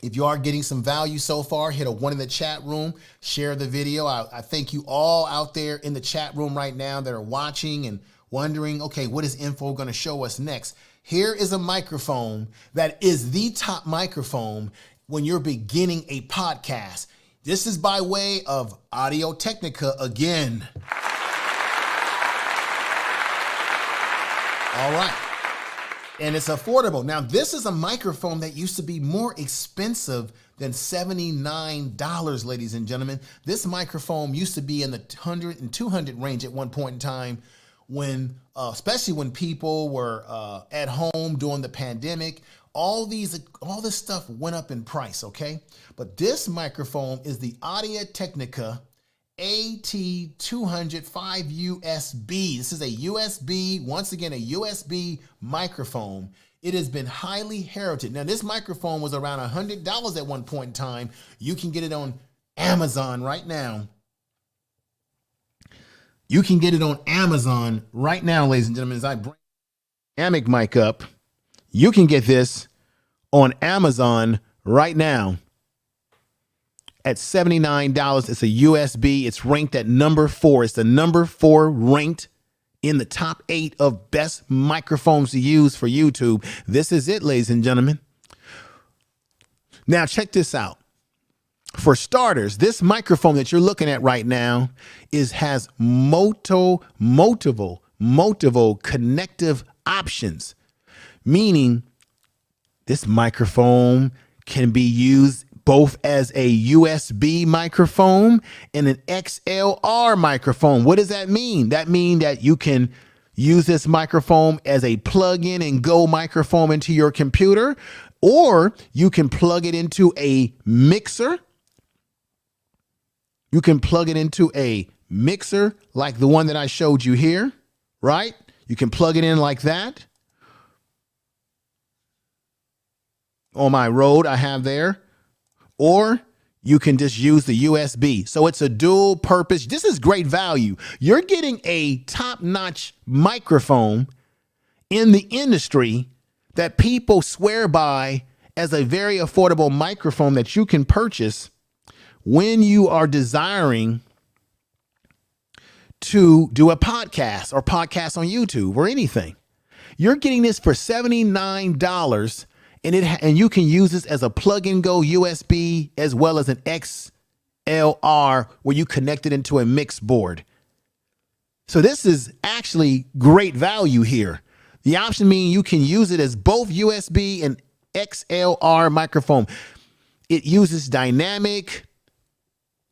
If you are getting some value so far, hit a 1 in the chat room, share the video. I thank you all out there in the chat room right now that are watching and wondering, okay, what is INFOR going to show us next? Here is a microphone that is the top microphone when you're beginning a podcast. This is by way of Audio Technica again. All right. And it's affordable. Now, this is a microphone that used to be more expensive than $79, ladies and gentlemen. This microphone used to be in the 100 and 200 range at one point in time when, especially when people were at home during the pandemic. All this stuff went up in price, okay? But this microphone is the Audio Technica AT205 USB. This is a USB, once again, a USB microphone. It has been highly heralded. Now, this microphone was around $100 at one point in time. You can get it on Amazon right now. You can get it on Amazon right now, ladies and gentlemen. As I bring the dynamic mic up, you can get this on Amazon right now at $79. It's a USB. It's ranked at number 4. It's the number 4 ranked in the top 8 of best microphones to use for YouTube. This is it, ladies and gentlemen. Now, check this out. For starters, this microphone that you're looking at right now has multiple connective options, meaning this microphone can be used both as a USB microphone and an XLR microphone. What does that mean? That means that you can use this microphone as a plug-in and go microphone into your computer, or you can plug it into a mixer. You can plug it into a mixer like the one that I showed you here, right? You can plug it in like that. On my Rode I have there. Or you can just use the USB. So it's a dual purpose. This is great value. You're getting a top-notch microphone in the industry that people swear by as a very affordable microphone that you can purchase when you are desiring to do a podcast or podcast on YouTube or anything. You're getting this for $79. And you can use this as a plug-and-go USB as well as an XLR where you connect it into a mix board. So this is actually great value here. The option means you can use it as both USB and XLR microphone. It uses dynamic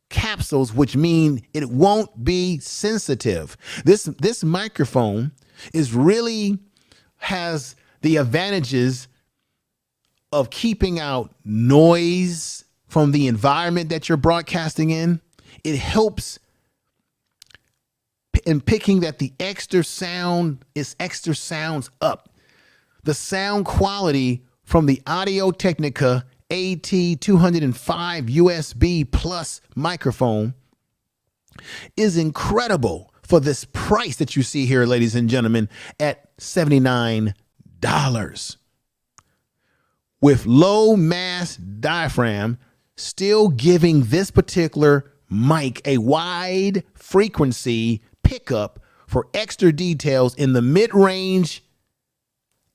capsules, which mean it won't be sensitive. This microphone has the advantages of keeping out noise from the environment that you're broadcasting in. It helps in picking that the extra sounds up. The sound quality from the Audio Technica AT205 USB Plus microphone is incredible for this price that you see here, ladies and gentlemen, at $79. With low mass diaphragm, still giving this particular mic a wide frequency pickup for extra details in the mid-range,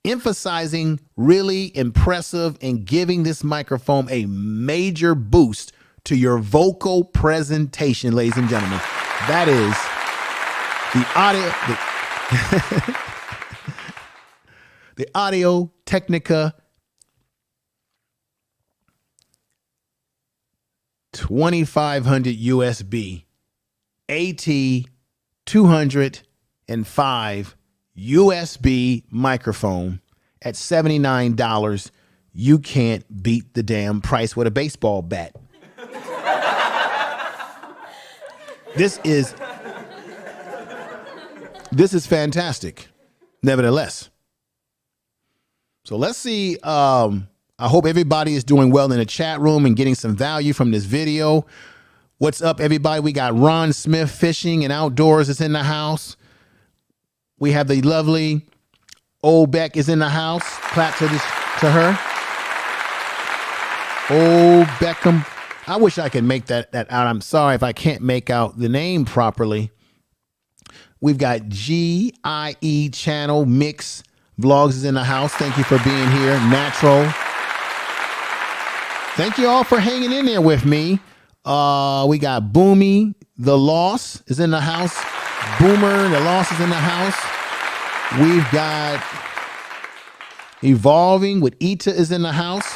emphasizing really impressive and giving this microphone a major boost to your vocal presentation, ladies and gentlemen. That is the Audio Technica 2500 USB AT205 USB microphone at $79. You can't beat the damn price with a baseball bat. this is fantastic, nevertheless. So let's see. I hope everybody is doing well in the chat room and getting some value from this video. What's up, everybody? We got Ron Smith Fishing and Outdoors is in the house. We have the lovely Old Beck is in the house. Clap to her. Old Beckham. I wish I could make that out. I'm sorry if I can't make out the name properly. We've got GIE Channel Mix Vlogs is in the house. Thank you for being here. Natural. Thank you all for hanging in there with me. We got Boomy the Loss is in the house. Boomer the Loss is in the house. We've got Evolving with Ita is in the house.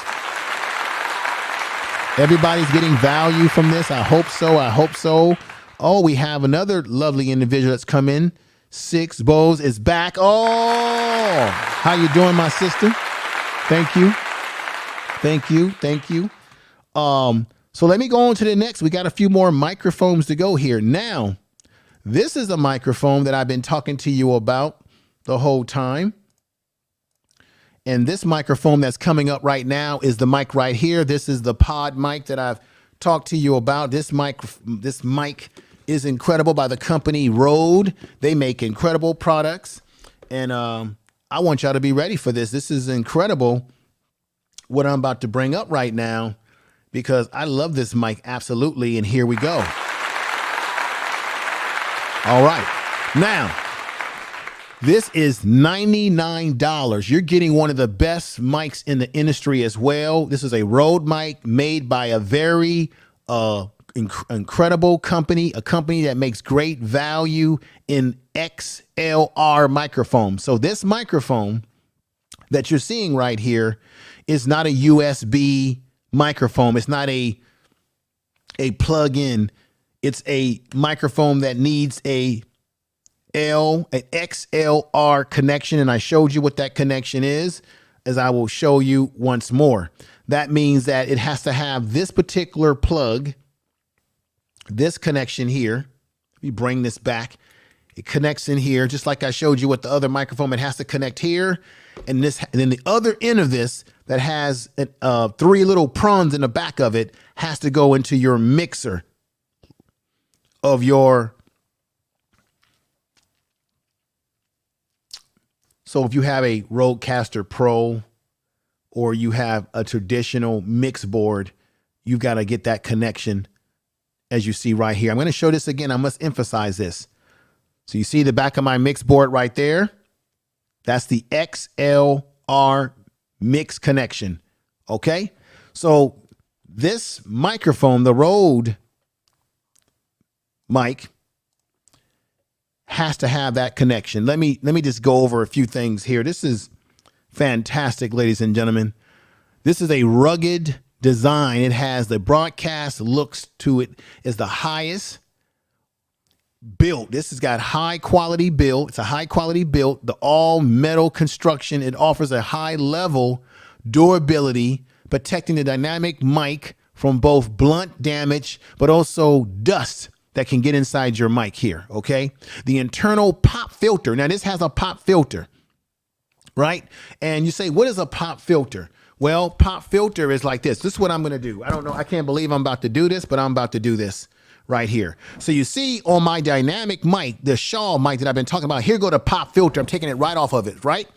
Everybody's getting value from this. I hope so. I hope so. Oh, we have another lovely individual that's come in. Six Bows is back. Oh, how you doing, my sister? Thank you. Thank you. Thank you. So let me go on to the next. We got a few more microphones to go here. Now, this is a microphone that I've been talking to you about the whole time. And this microphone that's coming up right now is the mic right here. This is the pod mic that I've talked to you about. This mic is incredible, by the company Rode. They make incredible products. And I want y'all to be ready for this. This is incredible what I'm about to bring up right now, because I love this mic absolutely. And here we go. All right. Now, this is $99. You're getting one of the best mics in the industry as well. This is a Rode mic made by a very incredible company, a company that makes great value in XLR microphones. So this microphone that you're seeing right here is not a USB microphone. It's not a plug-in. It's a microphone that needs an XLR connection, and I showed you what that connection is, as I will show you once more. That means that it has to have this particular plug, this connection here. Let me bring this back. It connects in here, just like I showed you with the other microphone. It has to connect here, and then the other end of this that has three little prongs in the back of it has to go into your mixer of your. So if you have a Rodecaster Pro or you have a traditional mix board, you've got to get that connection, as you see right here. I'm going to show this again. I must emphasize this. So you see the back of my mix board right there. That's the XLR mix connection. Okay. So this microphone, the Rode mic, has to have that connection. Let me just go over a few things here. This is fantastic, ladies and gentlemen. This is a rugged design. It has the broadcast looks to it is the highest built. This has got high quality build. It's a high quality build. The all metal construction. It offers a high level durability, protecting the dynamic mic from both blunt damage, but also dust that can get inside your mic here. Okay. The internal pop filter. Now this has a pop filter, right? And you say, what is a pop filter? Well, pop filter is like this. This is what I'm going to do. I don't know. I can't believe I'm about to do this, but I'm about to do this right here. So you see on my dynamic mic, the Shaw mic that I've been talking about, here go the pop filter. I'm taking it right off of it, right?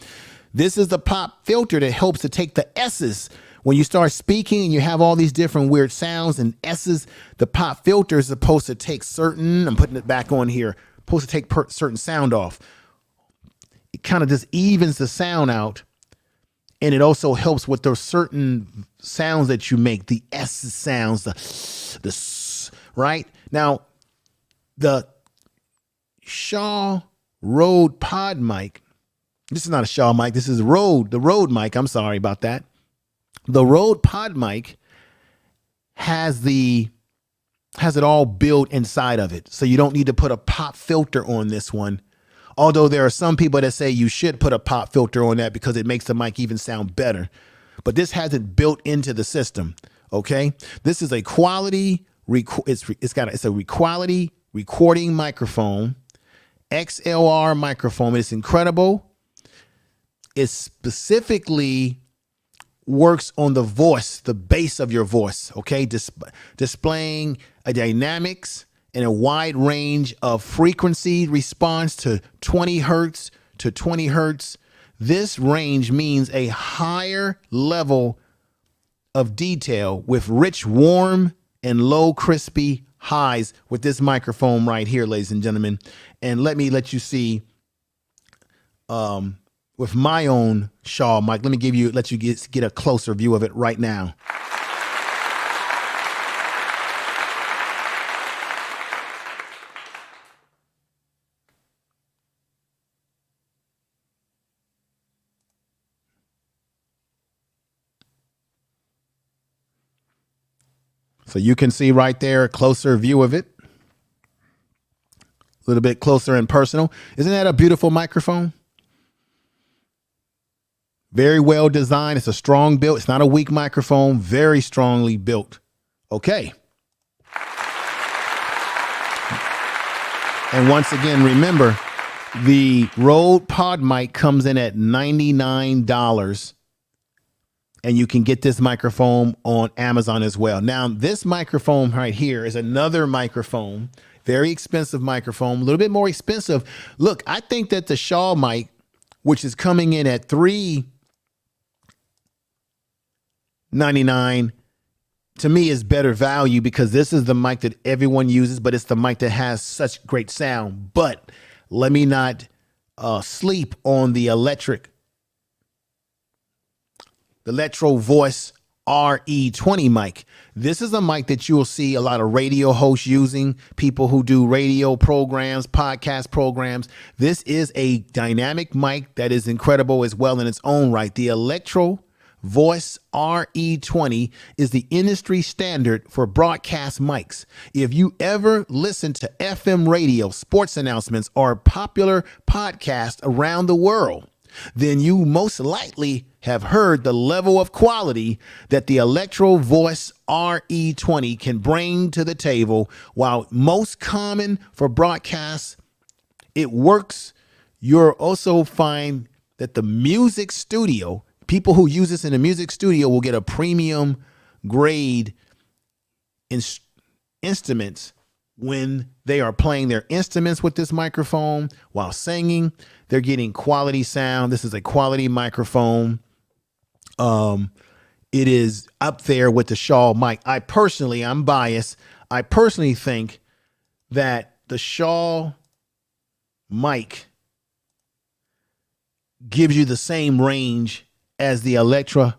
This is the pop filter that helps to take the S's. When you start speaking and you have all these different weird sounds and S's, the pop filter is supposed to take certain, I'm putting it back on here, supposed to take certain sound off. It kind of just evens the sound out. And it also helps with those certain sounds that you make, the S sounds, the S, right? Now, the Shaw Rode pod mic, this is not a Shaw mic, this is the Rode mic, I'm sorry about that. The Rode pod mic has it all built inside of it. So you don't need to put a pop filter on this one. Although there are some people that say you should put a pop filter on that because it makes the mic even sound better. But this has it built into the system. Okay. This is a quality, it's a quality recording microphone. XLR microphone. It's incredible. It specifically works on the voice, the bass of your voice, okay? Displaying a dynamics and a wide range of frequency response to 20 hertz to 20 hertz. This range means a higher level of detail with rich, warm, and low, crispy highs with this microphone right here, ladies and gentlemen. And let you see with my own Shaw mic. Let you get a closer view of it right now. So you can see right there a closer view of it. A little bit closer and personal. Isn't that a beautiful microphone? Very well designed. It's a strong build. It's not a weak microphone. Very strongly built. Okay. And once again, remember, the Rode Pod mic comes in at $99. And you can get this microphone on Amazon as well. Now, this microphone right here is another microphone, very expensive microphone, a little bit more expensive. Look, I think that the Shaw mic, which is coming in at $399, to me is better value because this is the mic that everyone uses, but it's the mic that has such great sound. But let me not sleep on the Electro Voice RE20 mic. This is a mic that you will see a lot of radio hosts using, people who do radio programs, podcast programs. This is a dynamic mic that is incredible as well in its own right. The Electro Voice RE20 is the industry standard for broadcast mics. If you ever listen to FM radio, sports announcements, or popular podcasts around the world, then you most likely have heard the level of quality that the Electro Voice RE20 can bring to the table. While most common for broadcasts, it works. You'll also find that the music studio, people who use this in the music studio will get a premium grade instruments when they are playing their instruments with this microphone while singing. They're getting quality sound. This is a quality microphone. It is up there with the Shaw mic. I'm biased. I personally think that the Shaw mic gives you the same range as the Electro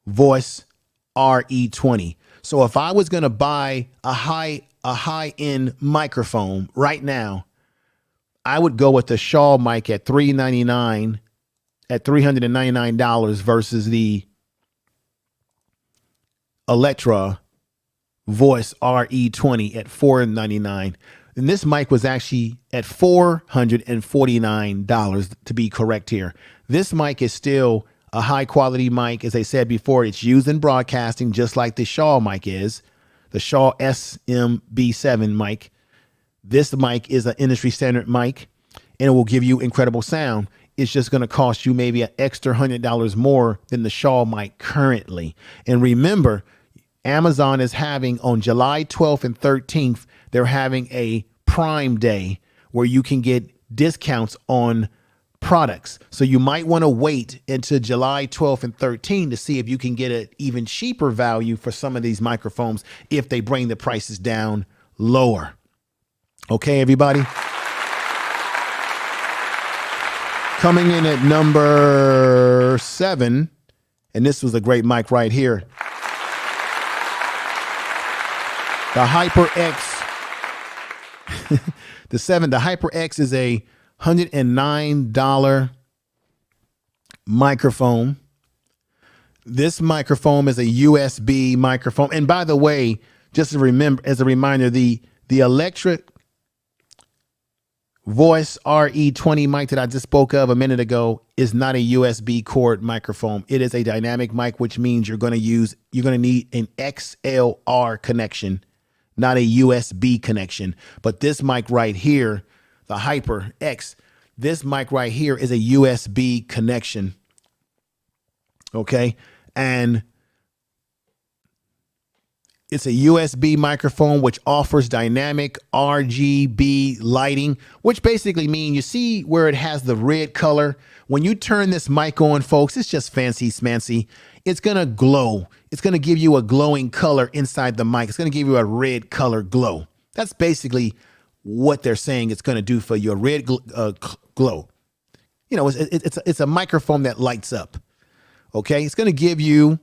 Voice RE20. So if I was going to buy a high-end microphone right now, I would go with the Shaw mic at $399 versus the Electro Voice RE20 at $499. And this mic was actually at $449 to be correct here. This mic is still a high quality mic. As I said before, it's used in broadcasting just like the Shaw mic is, the Shaw SMB7 mic. This mic is an industry standard mic and it will give you incredible sound. It's just going to cost you maybe an extra $100 more than the Shaw mic currently. And remember, Amazon is having on July 12th and 13th, they're having a Prime Day where you can get discounts on products. So you might want to wait until July 12th and 13th to see if you can get an even cheaper value for some of these microphones if they bring the prices down lower. Okay, everybody. Coming in at number 7, and this was a great mic right here. The HyperX. The HyperX is a $109 microphone. This microphone is a USB microphone. And by the way, just to remember, as a reminder, the electric Voice RE20 mic that I just spoke of a minute ago is not a USB cord microphone. It is a dynamic mic, which means you're going to need an XLR connection, not a USB connection. But this mic right here, the HyperX. This mic right here is a USB connection. Okay. And it's a USB microphone which offers dynamic RGB lighting, which basically means you see where it has the red color. When you turn this mic on, folks, it's just fancy smancy. It's going to glow. It's going to give you a glowing color inside the mic. It's going to give you a red color glow. That's basically what they're saying it's going to do for you, a red glow. You know, it's a microphone that lights up. Okay, it's going to give you,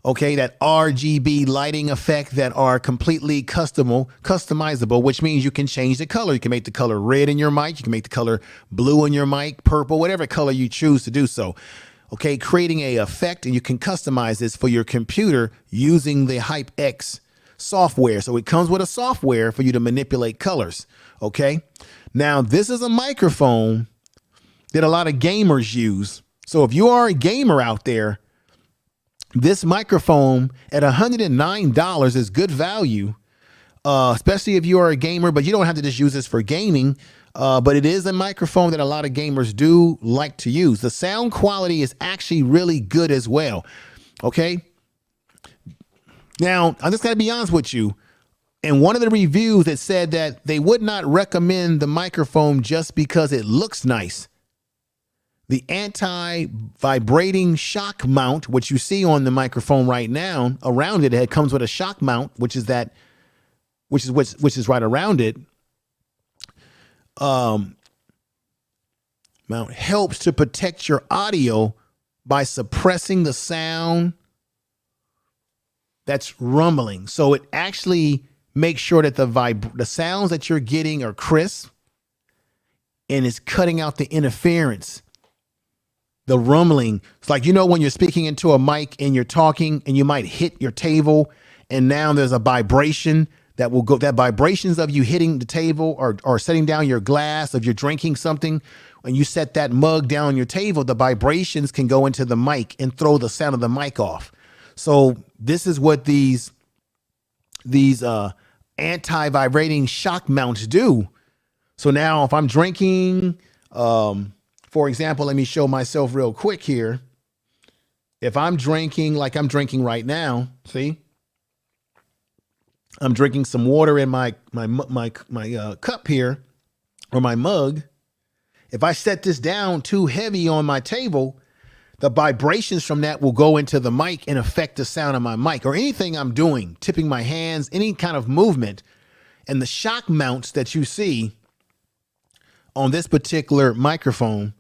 okay, that RGB lighting effect that are completely customizable, which means you can change the color. You can make the color red in your mic. You can make the color blue in your mic, purple, whatever color you choose to do so. Okay, creating a effect, and you can customize this for your computer using the HyperX software. So it comes with a software for you to manipulate colors. Okay, now this is a microphone that a lot of gamers use. So if you are a gamer out there, this microphone at $109 is good value, especially if you are a gamer, but you don't have to just use this for gaming. But it is a microphone that a lot of gamers do like to use. The sound quality is actually really good as well. Okay. Now, I'm just going to be honest with you. In one of the reviews, it said that they would not recommend the microphone just because it looks nice. The anti-vibrating shock mount, which you see on the microphone right now, around it, it comes with a shock mount, which is right around it. Mount helps to protect your audio by suppressing the sound that's rumbling. So it actually makes sure that the sounds that you're getting are crisp, and it's cutting out the interference. The rumbling. It's like, you know, when you're speaking into a mic and you're talking and you might hit your table, and now there's a vibration that will go, that vibrations of you hitting the table or setting down your glass, of you're drinking something, and you set that mug down on your table, the vibrations can go into the mic and throw the sound of the mic off. So this is what these anti-vibrating shock mounts do. So now if I'm drinking, for example, let me show myself real quick here. If I'm drinking like I'm drinking right now, see, I'm drinking some water in my cup here, or my mug. If I set this down too heavy on my table, the vibrations from that will go into the mic and affect the sound of my mic, or anything I'm doing, tipping my hands, any kind of movement. And the shock mounts that you see on this particular microphone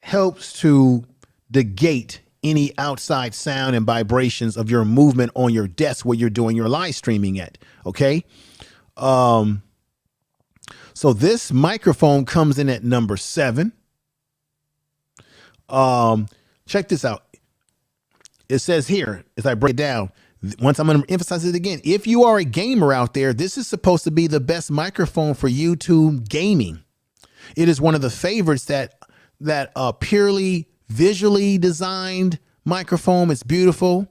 helps to negate any outside sound and vibrations of your movement on your desk where you're doing your live streaming at. Okay. So this microphone comes in at number 7. Check this out. It says here, as I break it down, once I'm going to emphasize it again, if you are a gamer out there, this is supposed to be the best microphone for YouTube gaming. It is one of the favorites that purely visually designed microphone. It's beautiful.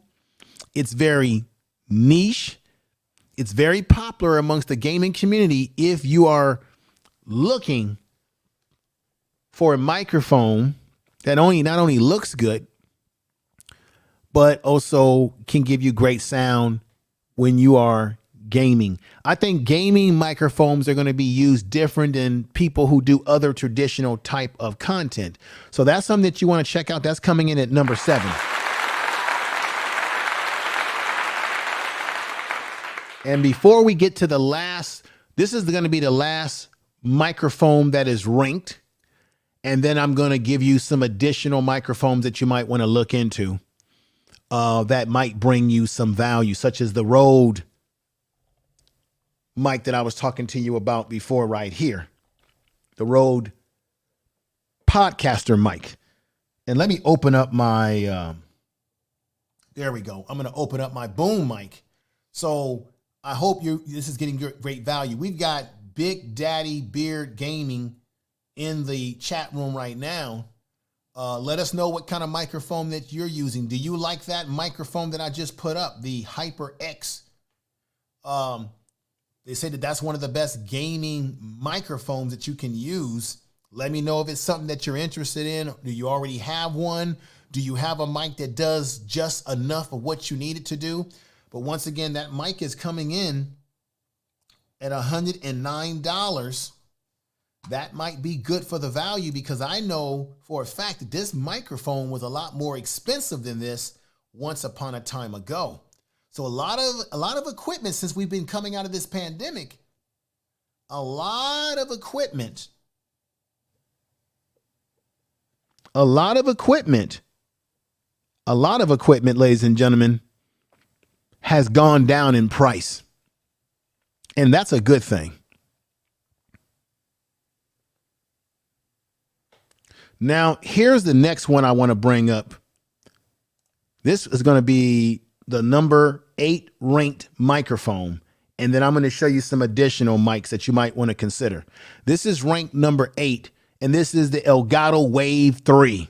It's very niche. It's very popular amongst the gaming community. If you are looking for a microphone that not only looks good, but also can give you great sound when you are gaming. I think gaming microphones are going to be used different than people who do other traditional type of content. So that's something that you want to check out. That's coming in at number 7. And before we get to the last, this is going to be the last microphone that is ranked. And then I'm going to give you some additional microphones that you might want to look into that might bring you some value, such as the Rode mic that I was talking to you about before right here, the Rode podcaster mic. And let me open up my, there we go. I'm going to open up my boom mic. So I hope this is getting great value. We've got Big Daddy Beard Gaming in the chat room right now. Let us know what kind of microphone that you're using. Do you like that microphone that I just put up, the HyperX? They say that that's one of the best gaming microphones that you can use. Let me know if it's something that you're interested in. Do you already have one? Do you have a mic that does just enough of what you need it to do? But once again, that mic is coming in at $109. That might be good for the value, because I know for a fact that this microphone was a lot more expensive than this once upon a time ago. So a lot of equipment, since we've been coming out of this pandemic, a lot of equipment, ladies and gentlemen, has gone down in price. And that's a good thing. Now, here's the next one I want to bring up. This is going to be the number 8 ranked microphone. And then I'm going to show you some additional mics that you might want to consider. This is ranked number 8, and this is the Elgato Wave 3.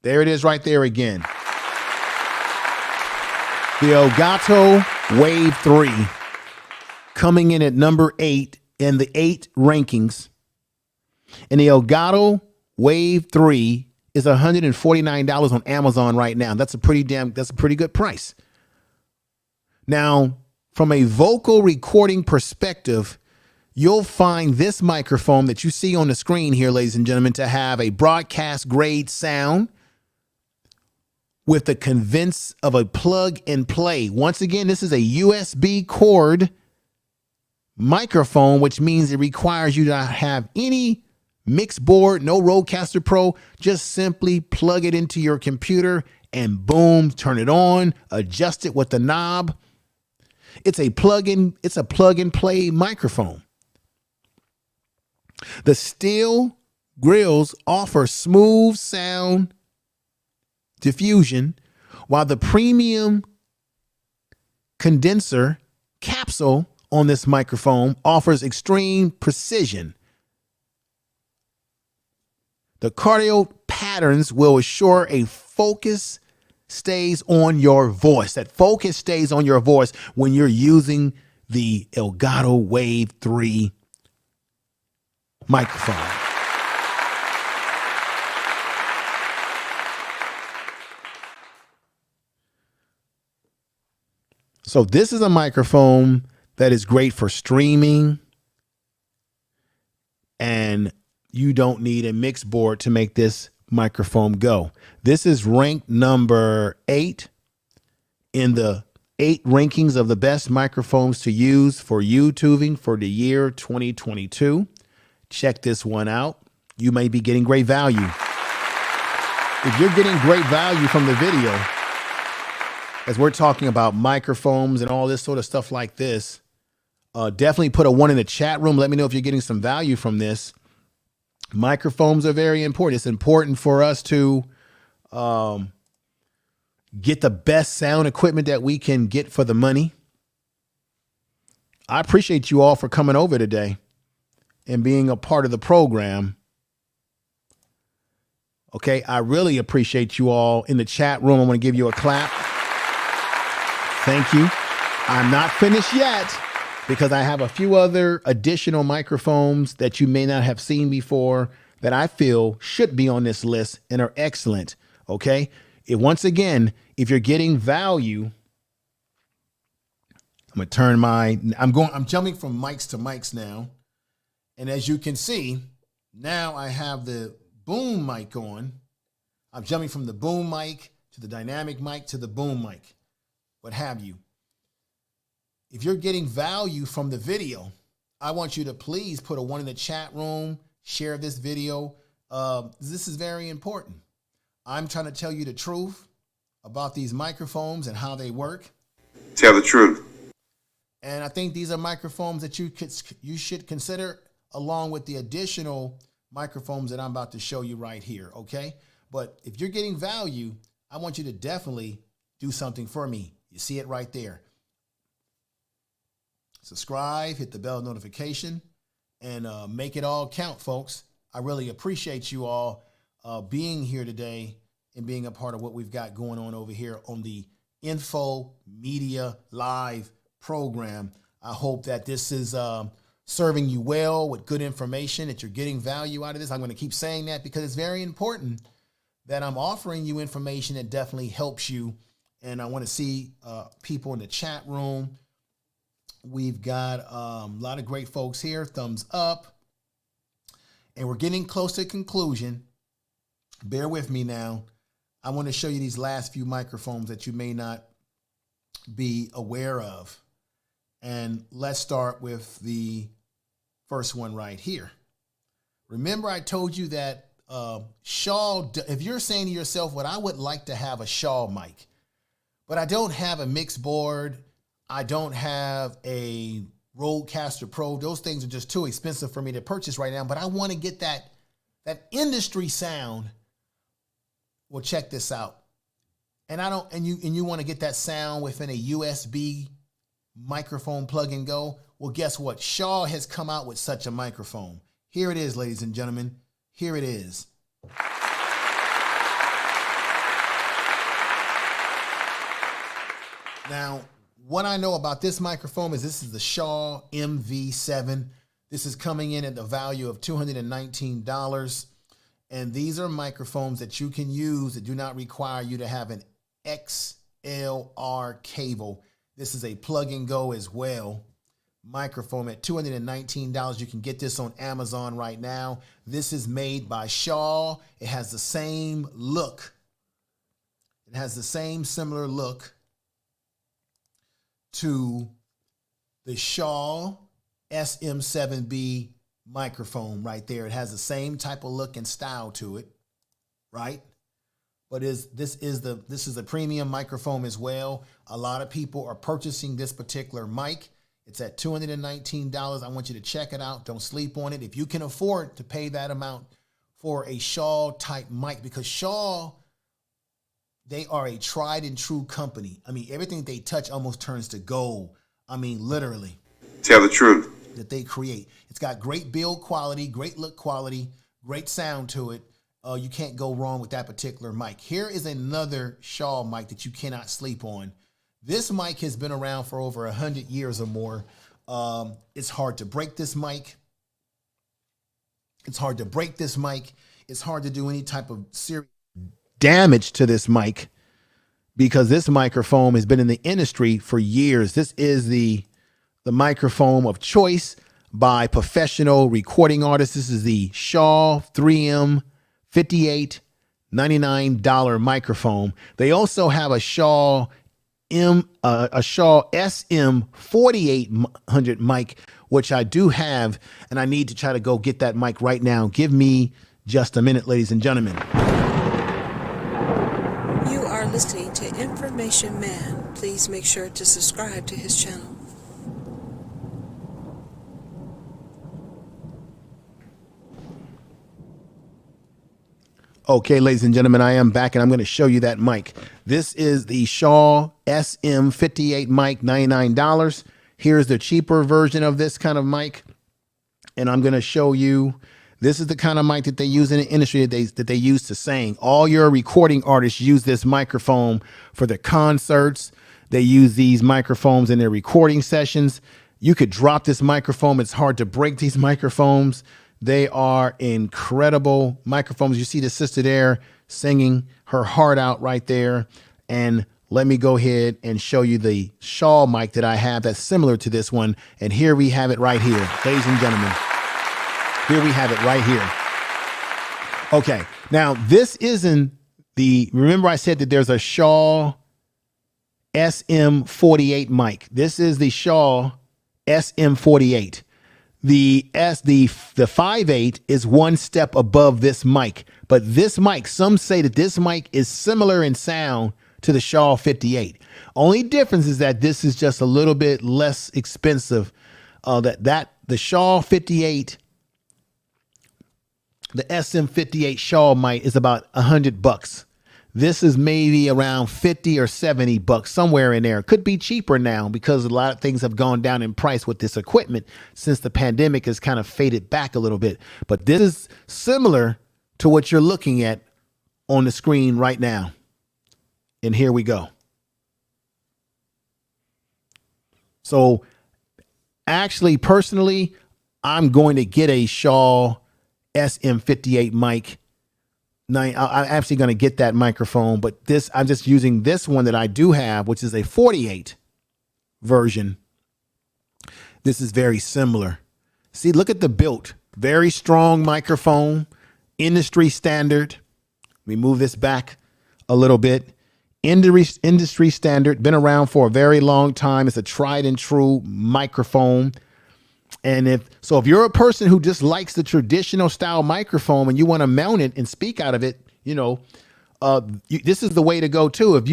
There it is right there again. The Elgato Wave 3 coming in at number 8 in the 8 rankings. And the Elgato Wave 3 is $149 on Amazon right now. That's a pretty good price. Now, from a vocal recording perspective, you'll find this microphone that you see on the screen here, ladies and gentlemen, to have a broadcast grade sound with the convince of a plug and play. Once again, this is a USB cord microphone, which means it requires you to have any mix board, no Rodecaster Pro. Just simply plug it into your computer and boom, turn it on, adjust it with the knob. It's a plug and play microphone. The steel grills offer smooth sound diffusion, while the premium condenser capsule on this microphone offers extreme precision. The cardio patterns will assure a focus stays on your voice. That focus stays on your voice when you're using the Elgato Wave 3 microphone. So this is a microphone that is great for streaming, and you don't need a mix board to make this microphone go. This is ranked number 8 in the 8 rankings of the best microphones to use for YouTubing for the year 2022. Check this one out. You may be getting great value. If you're getting great value from the video, as we're talking about microphones and all this sort of stuff like this, definitely put a 1 in the chat room. Let me know if you're getting some value from this. Microphones are very important. It's important for us to get the best sound equipment that we can get for the money. I appreciate you all for coming over today and being a part of the program. Okay, I really appreciate you all in the chat room. I want to give you a clap. Thank you. I'm not finished yet, because I have a few other additional microphones that you may not have seen before that I feel should be on this list and are excellent. Okay. Once again, if you're getting value, I'm jumping from mics to mics now. And as you can see, now I have the boom mic on. I'm jumping from the boom mic to the dynamic mic to the boom mic, what have you. If you're getting value from the video, I want you to please put a 1 in the chat room, share this video. This is very important. I'm trying to tell you the truth about these microphones and how they work. Tell the truth. And I think these are microphones that you should consider, along with the additional microphones that I'm about to show you right here. Okay. But if you're getting value, I want you to definitely do something for me. You see it right there. Subscribe, hit the bell notification, and make it all count, folks. I really appreciate you all being here today in being a part of what we've got going on over here on the Info Media Live program. I hope that this is serving you well with good information, that you're getting value out of this. I'm going to keep saying that because it's very important that I'm offering you information that definitely helps you. And I want to see people in the chat room. We've got a lot of great folks here. Thumbs up. And we're getting close to conclusion. Bear with me now. I want to show you these last few microphones that you may not be aware of. And let's start with the first one right here. Remember, I told you that Shaw, if you're saying to yourself, what I would like to have a Shaw mic, but I don't have a mixed board, I don't have a Rodecaster Pro, those things are just too expensive for me to purchase right now, but I want to get that industry sound. Well, check this out. And you want to get that sound within a USB microphone plug and go. Well, guess what? Shaw has come out with such a microphone. Here it is, ladies and gentlemen. Here it is. Now, what I know about this microphone is this is the Shaw MV7. This is coming in at the value of $219. And these are microphones that you can use that do not require you to have an XLR cable. This is a plug and go as well. Microphone at $219. You can get this on Amazon right now. This is made by Shaw. It has the same look. It has the same similar look to the Shaw SM7B microphone right there. It has the same type of look and style to it, right? But this is a premium microphone as well. A lot of people are purchasing this particular mic. It's at $219. I want you to check it out. Don't sleep on it. If you can afford to pay that amount for a Shaw type mic, because Shaw, they are a tried and true company. I mean, everything they touch almost turns to gold. I mean, literally. Tell the truth. That they create. It's got great build quality, great look quality, great sound to it. You can't go wrong with that particular mic. Here is another Shaw mic that you cannot sleep on. This mic has been around for over 100 years or more. It's hard to break this mic. It's hard to break this mic. It's hard to do any type of serious damage to this mic because this microphone has been in the industry for years. This is the microphone of choice by professional recording artists. This is the Shaw 3M $58.99 microphone. They also have a Shaw SM 4800 mic, which I do have, and I need to try to go get that mic right now. Give me just a minute, ladies and gentlemen. You are listening to Information Man. Please make sure to subscribe to his channel. Okay, ladies and gentlemen, I am back and I'm going to show you that mic. This is the Shaw SM58 mic, $99. Here's the cheaper version of this kind of mic. And I'm going to show you, this is the kind of mic that they use in the industry that they use to sing. All your recording artists use this microphone for their concerts. They use these microphones in their recording sessions. You could drop this microphone. It's hard to break these microphones. They are incredible microphones. You see the sister there singing her heart out right there. And let me go ahead and show you the Shaw mic that I have that's similar to this one. And here we have it right here, ladies and gentlemen. Here we have it right here. Okay, now this isn't remember I said that there's a Shaw SM48 mic. This is the Shaw SM48. The 5.8 is one step above this mic, but this mic, some say that this mic is similar in sound to the Shaw 58. Only difference is that this is just a little bit less expensive. The Shaw 58, the SM58 Shaw mic is about $100. This is maybe around 50 or 70 bucks, somewhere in there. It could be cheaper now because a lot of things have gone down in price with this equipment since the pandemic has kind of faded back a little bit. But this is similar to what you're looking at on the screen right now. And here we go. So actually, personally, I'm going to get a Shaw SM58 mic. I'm actually going to get that microphone, but I'm just using this one that I do have, which is a 48 version. This is very similar. See, look at the build. Very strong microphone, industry standard. Let me move this back a little bit. Industry standard, been around for a very long time. It's a tried and true microphone. And if you're a person who just likes the traditional style microphone and you want to mount it and speak out of it, this is the way to go too. If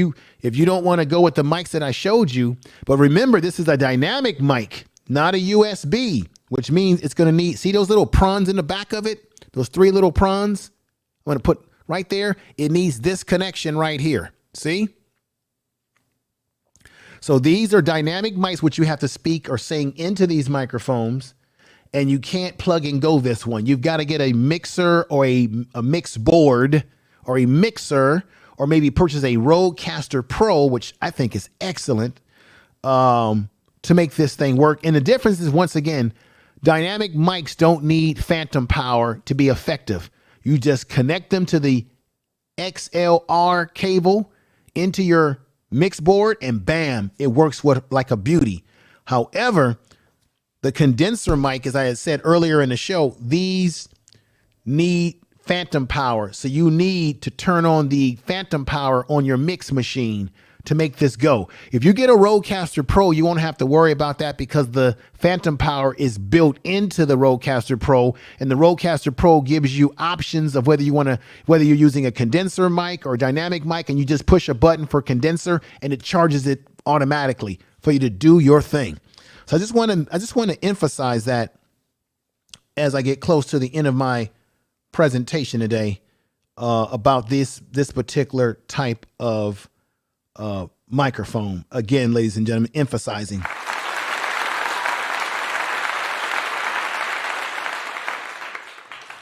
you don't want to go with the mics that I showed you, but remember, this is a dynamic mic, not a USB, which means it's going to need, see those little prongs in the back of it? Those 3 little prongs I'm going to put right there. It needs this connection right here. See? So these are dynamic mics, which you have to speak or sing into these microphones, and you can't plug and go this one. You've got to get a mixer or a mix board or a mixer, or maybe purchase a Rodecaster Pro, which I think is excellent, to make this thing work. And the difference is, once again, dynamic mics don't need phantom power to be effective. You just connect them to the XLR cable into your mix board, and bam, it works like a beauty. However, the condenser mic, as I had said earlier in the show, these need phantom power. So you need to turn on the phantom power on your mix machine to make this go. If you get a Rodecaster Pro, you won't have to worry about that, because the phantom power is built into the Rodecaster Pro, and the Rodecaster Pro gives you options of whether you're using a condenser mic or a dynamic mic, and you just push a button for condenser and it charges it automatically for you to do your thing. So I just want to emphasize that as I get close to the end of my presentation today, about this particular type of microphone. Again, ladies and gentlemen, emphasizing.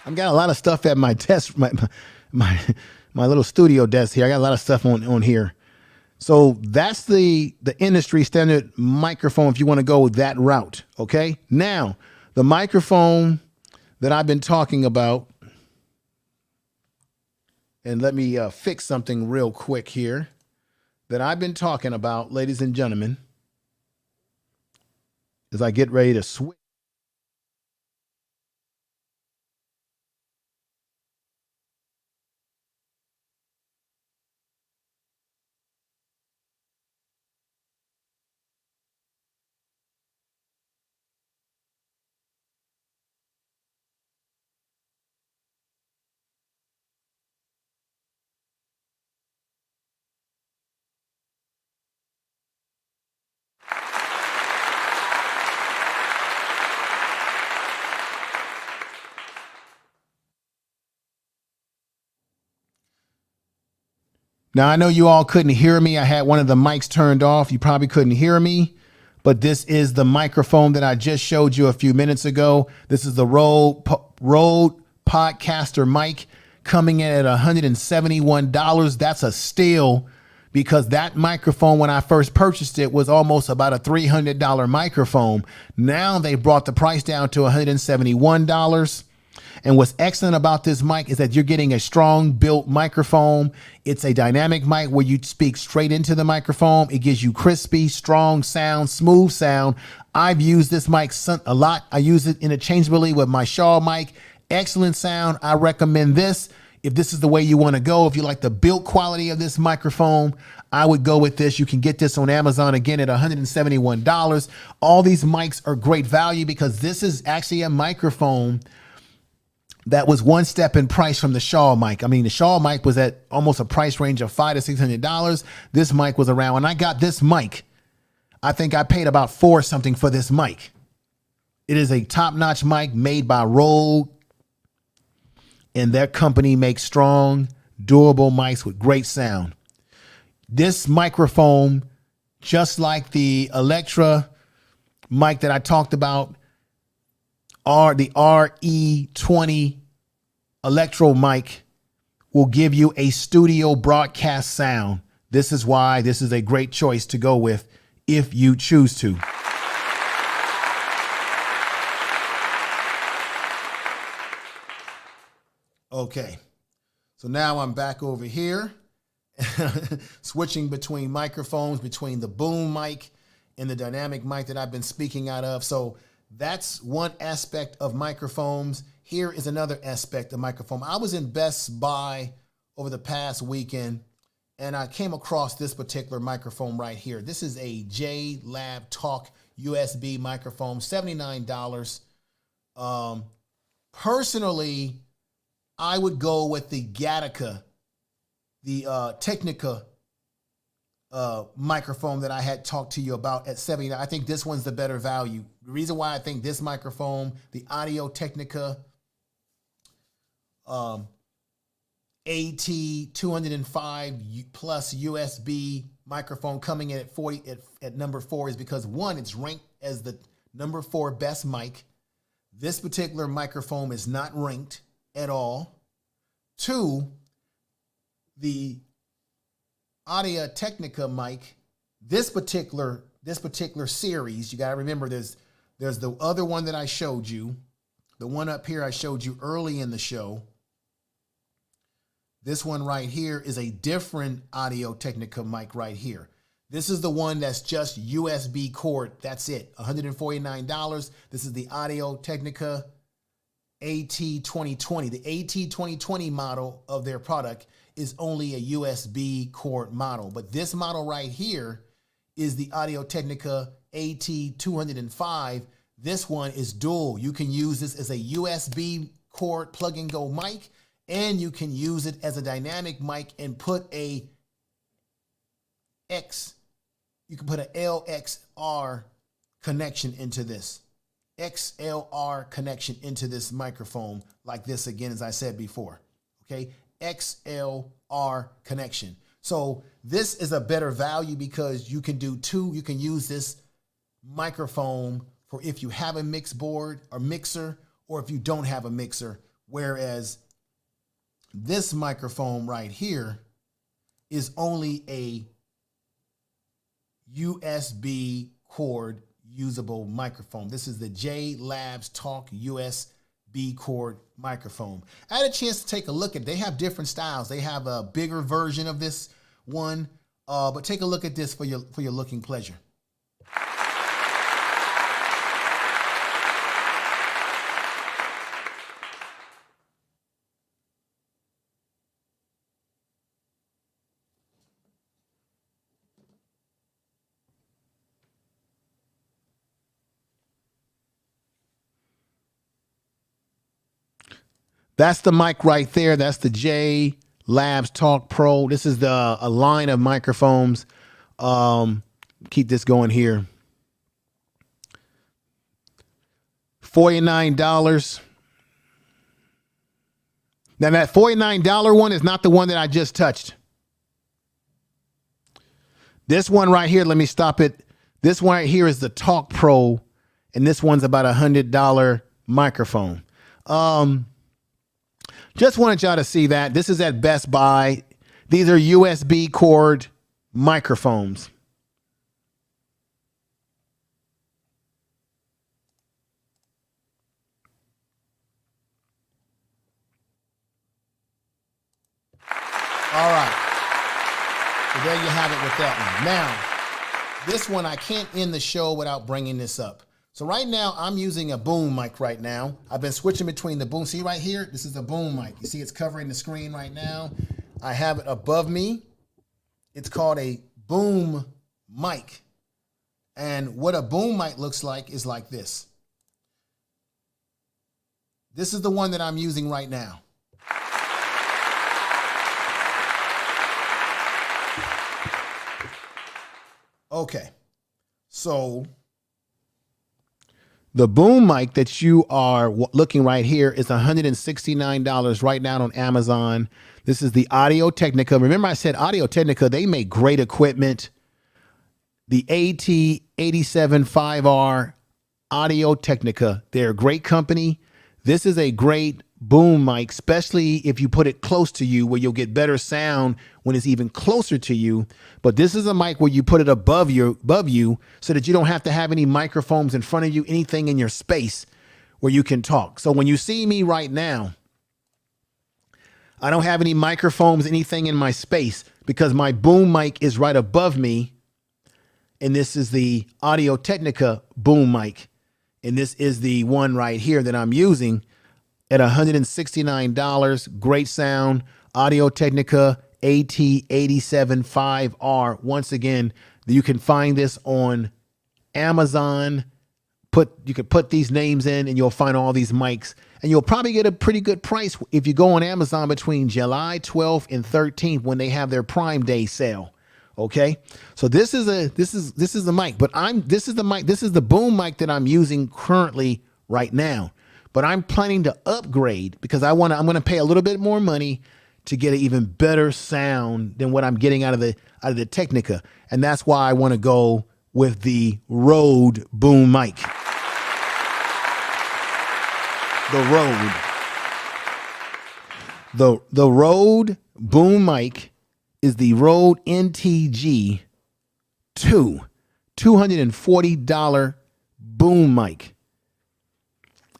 I've got a lot of stuff at my desk, my little studio desk here. I got a lot of stuff on here. So that's the industry standard microphone if you want to go that route. Okay. Now, the microphone that I've been talking about, and let me fix something real quick here, that I've been talking about, ladies and gentlemen, as I get ready to switch. Now, I know you all couldn't hear me. I had one of the mics turned off. You probably couldn't hear me, but this is the microphone that I just showed you a few minutes ago. This is the Rode Podcaster mic, coming in at $171. That's a steal, because that microphone, when I first purchased it, was almost about a $300 microphone. Now they brought the price down to $171. And what's excellent about this mic is that you're getting a strong built microphone. It's a dynamic mic where you speak straight into the microphone. It gives you crispy, strong sound, smooth sound. I've used this mic a lot. I use it interchangeably with my Shaw mic. Excellent sound. I recommend this. If this is the way you want to go, if you like the build quality of this microphone, I would go with this. You can get this on Amazon again at $171. All these mics are great value, because this is actually a microphone that was one step in price from the Shaw mic. I mean, the Shaw mic was at almost a price range of $500 to $600. This mic was around. When I got this mic, I think I paid about $4 something for this mic. It is a top-notch mic made by Rode, and their company makes strong, durable mics with great sound. This microphone, just like the Electra mic that I talked about, the RE20 Electro mic, will give you a studio broadcast sound. This is why this is a great choice to go with if you choose to. Okay, so now I'm back over here, switching between microphones, between the boom mic and the dynamic mic that I've been speaking out of. So that's one aspect of microphones. Here is another aspect of microphone. I was in Best Buy over the past weekend, and I came across this particular microphone right here. This is a J-Lab Talk USB microphone, $79. Personally, I would go with the Gattaca, the Technica microphone that I had talked to you about at $79. I think this one's the better value. The reason why I think this microphone, the Audio Technica AT205 plus USB microphone coming in at number 4 is because, one, it's ranked as the number 4 best mic. This particular microphone is not ranked at all. 2, the Audio Technica mic, this particular series, you got to remember there's the other one that I showed you, the one up here I showed you early in the show. This one right here is a different Audio Technica mic right here. This is the one that's just USB cord. That's it, $149. This is the Audio Technica AT2020. The AT2020 model of their product is only a USB cord model. But this model right here is the Audio Technica AT205. This one is dual. You can use this as a USB cord plug and go mic, and you can use it as a dynamic mic and put you can put an LXR connection into this. XLR connection into this microphone like this again, as I said before. Okay, XLR connection. So this is a better value because you can do two. You can use this microphone for if you have a mix board or mixer, or if you don't have a mixer, whereas this microphone right here is only a USB cord usable microphone. This is the J-Labs Talk USB cord microphone. I had a chance to take a look at it. They have different styles. They have a bigger version of this one, but take a look at this for your looking pleasure. That's the mic right there. That's the J-Labs Talk Pro. This is a line of microphones. Keep this going here. $49. Now that $49 one is not the one that I just touched. This one right here, let me stop it. This one right here is the Talk Pro, and this one's about $100 microphone. Just wanted y'all to see that. This is at Best Buy. These are USB cord microphones. All right. So there you have it with that one. Now, this one, I can't end the show without bringing this up. So right now, I'm using a boom mic right now. I've been switching between the boom. See right here? This is a boom mic. You see it's covering the screen right now. I have it above me. It's called a boom mic. And what a boom mic looks like is like this. This is the one that I'm using right now. Okay. So the boom mic that you are looking right here is $169 right now on Amazon. This is the Audio Technica. Remember I said Audio Technica, they make great equipment. The AT87 5R Audio Technica, they're a great company. This is a great boom mic, especially if you put it close to you where you'll get better sound when it's even closer to you. But this is a mic where you put it above you so that you don't have to have any microphones in front of you, anything in your space where you can talk. So when you see me right now, I don't have any microphones, anything in my space because my boom mic is right above me. And this is the Audio-Technica boom mic. And this is the one right here that I'm using at $169. Great sound. Audio-Technica AT875R. Once again, you can find this on Amazon. You can put these names in and you'll find all these mics. And you'll probably get a pretty good price if you go on Amazon between July 12th and 13th when they have their Prime Day sale. Okay, so this is the mic, but this is the boom mic that I'm using currently right now. But I'm planning to upgrade because I'm going to pay a little bit more money to get an even better sound than what I'm getting out of the Technica, and that's why I want to go with the Rode boom mic. The Rode boom mic is the Rode NTG 2 $240 boom mic.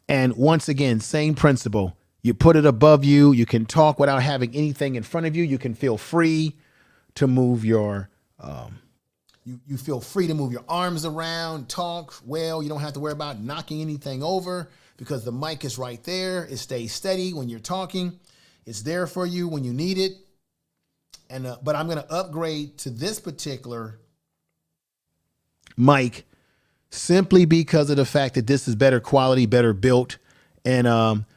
And once again, same principle. You put it above you. You can talk without having anything in front of you. You can feel free to move your you feel free to move your arms around, talk well. You don't have to worry about knocking anything over because the mic is right there. It stays steady when you're talking. It's there for you when you need it. And but I'm going to upgrade to this particular mic simply because of the fact that this is better quality, better built. And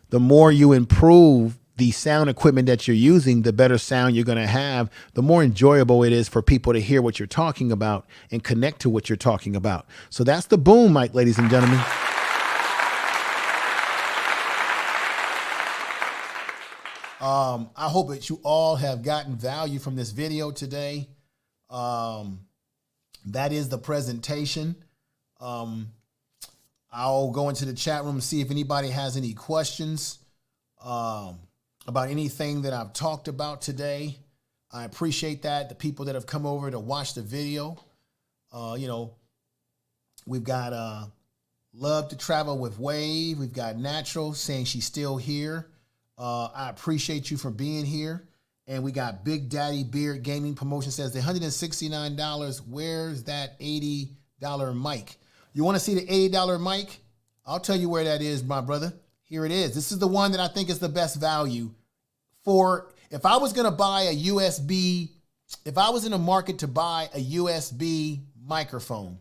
the more you improve the sound equipment that you're using, the better sound you're going to have, the more enjoyable it is for people to hear what you're talking about and connect to what you're talking about. So that's the boom mic, ladies and gentlemen. I hope that you all have gotten value from this video today. That is the presentation. I'll go into the chat room and see if anybody has any questions about anything that I've talked about today. I appreciate that. The people that have come over to watch the video. You know, we've got Love to Travel with Wave. We've got Natural saying she's still here. I appreciate you for being here. And we got Big Daddy Beard Gaming Promotion says the $169. Where's that $80 mic? You want to see the $80 mic? I'll tell you where that is, my brother. Here it is. This is the one that I think is the best value for if I was going to buy a USB, if I was in the market to buy a USB microphone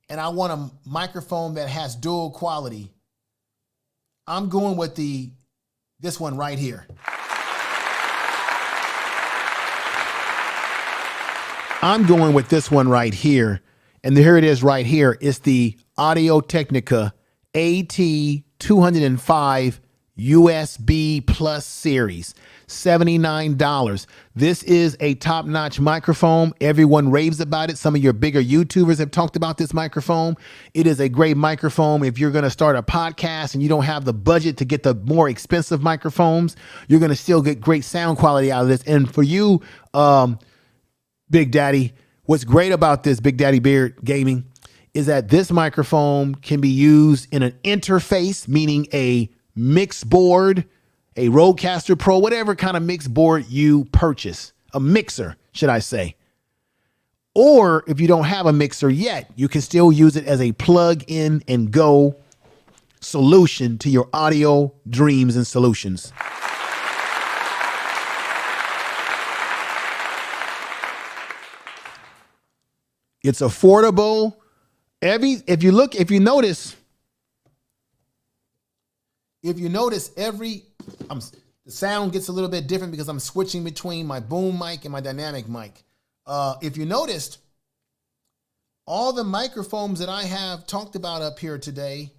and I want a microphone that has dual quality, I'm going with this one right here. I'm going with this one right here. And here it is right here. It's the Audio-Technica AT205 USB Plus Series, $79. This is a top-notch microphone. Everyone raves about it. Some of your bigger YouTubers have talked about this microphone. It is a great microphone. If you're going to start a podcast and you don't have the budget to get the more expensive microphones, you're going to still get great sound quality out of this. And for you, Big Daddy, what's great about this Big Daddy Beard Gaming is that this microphone can be used in an interface, meaning a mix board, a Rodecaster Pro, whatever kind of mix board you purchase, a mixer, should I say. Or if you don't have a mixer yet, you can still use it as a plug in and go solution to your audio dreams and solutions. It's affordable. If you notice, the sound gets a little bit different because I'm switching between my boom mic and my dynamic mic. If you noticed, all the microphones that I have talked about up here today,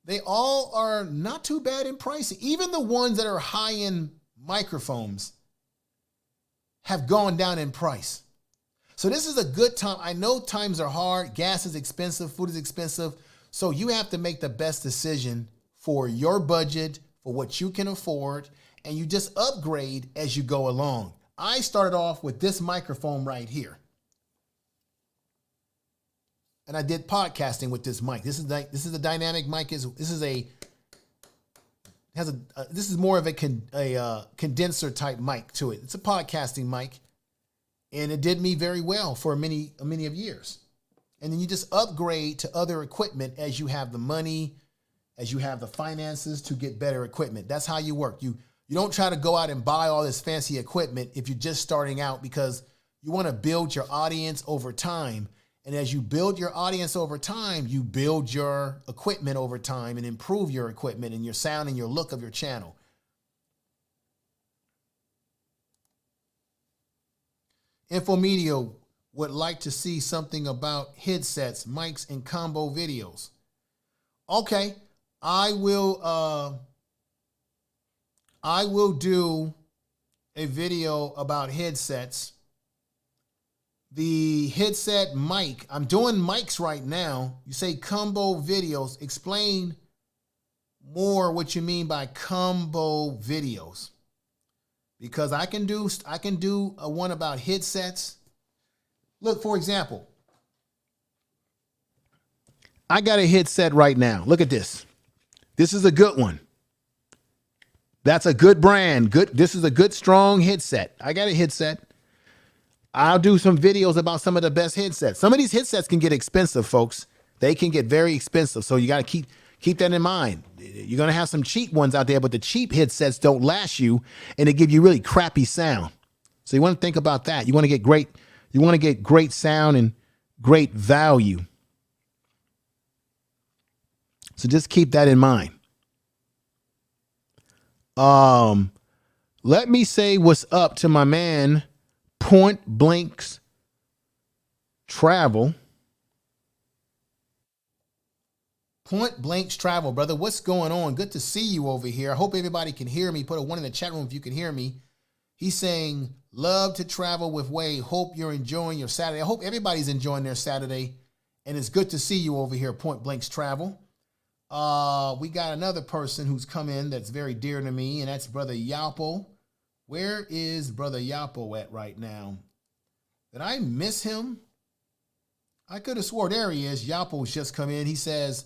they all are not too bad in pricing. Even the ones that are high-end microphones have gone down in price. So this is a good time. I know times are hard. Gas is expensive. Food is expensive. So you have to make the best decision for your budget, for for what you can afford, and you just upgrade as you go along. I started off with this microphone right here. And I did podcasting with this mic. This is a dynamic mic. This is more of a condenser type mic to it. It's a podcasting mic, and it did me very well for many of years. And then you just upgrade to other equipment as you have the money, as you have the finances to get better equipment. That's how you work. You don't try to go out and buy all this fancy equipment if you're just starting out, because you want to build your audience over time. And as you build your audience over time, you build your equipment over time and improve your equipment and your sound and your look of your channel. Infomedia would like to see something about headsets, mics, and combo videos. Okay, I will do a video about headsets. The headset mic, I'm doing mics right now. You say combo videos. Explain more what you mean by combo videos, because I can do a one about headsets. Look, for example, I got a headset right now. Look at this. This is a good one. That's a good brand. This is a good, strong headset. I got a headset. I'll do some videos about some of the best headsets. Some of these headsets can get expensive, folks. They can get very expensive. So you got to keep that in mind. You're going to have some cheap ones out there, but the cheap headsets don't last you, and they give you really crappy sound. So you want to think about that. You want to get great sound and great value. So just keep that in mind. Let me say what's up to my man, Point Blank's Travel. Point Blank's Travel, brother. What's going on? Good to see you over here. I hope everybody can hear me. Put a 1 in the chat room if you can hear me. He's saying, love to travel with Wade. Hope you're enjoying your Saturday. I hope everybody's enjoying their Saturday. And it's good to see you over here, Point Blank's Travel. We got another person who's come in that's very dear to me, and that's Brother Yapo. Where is Brother Yapo at right now? Did I miss him? I could have swore there he is. Yapo's just come in. He says,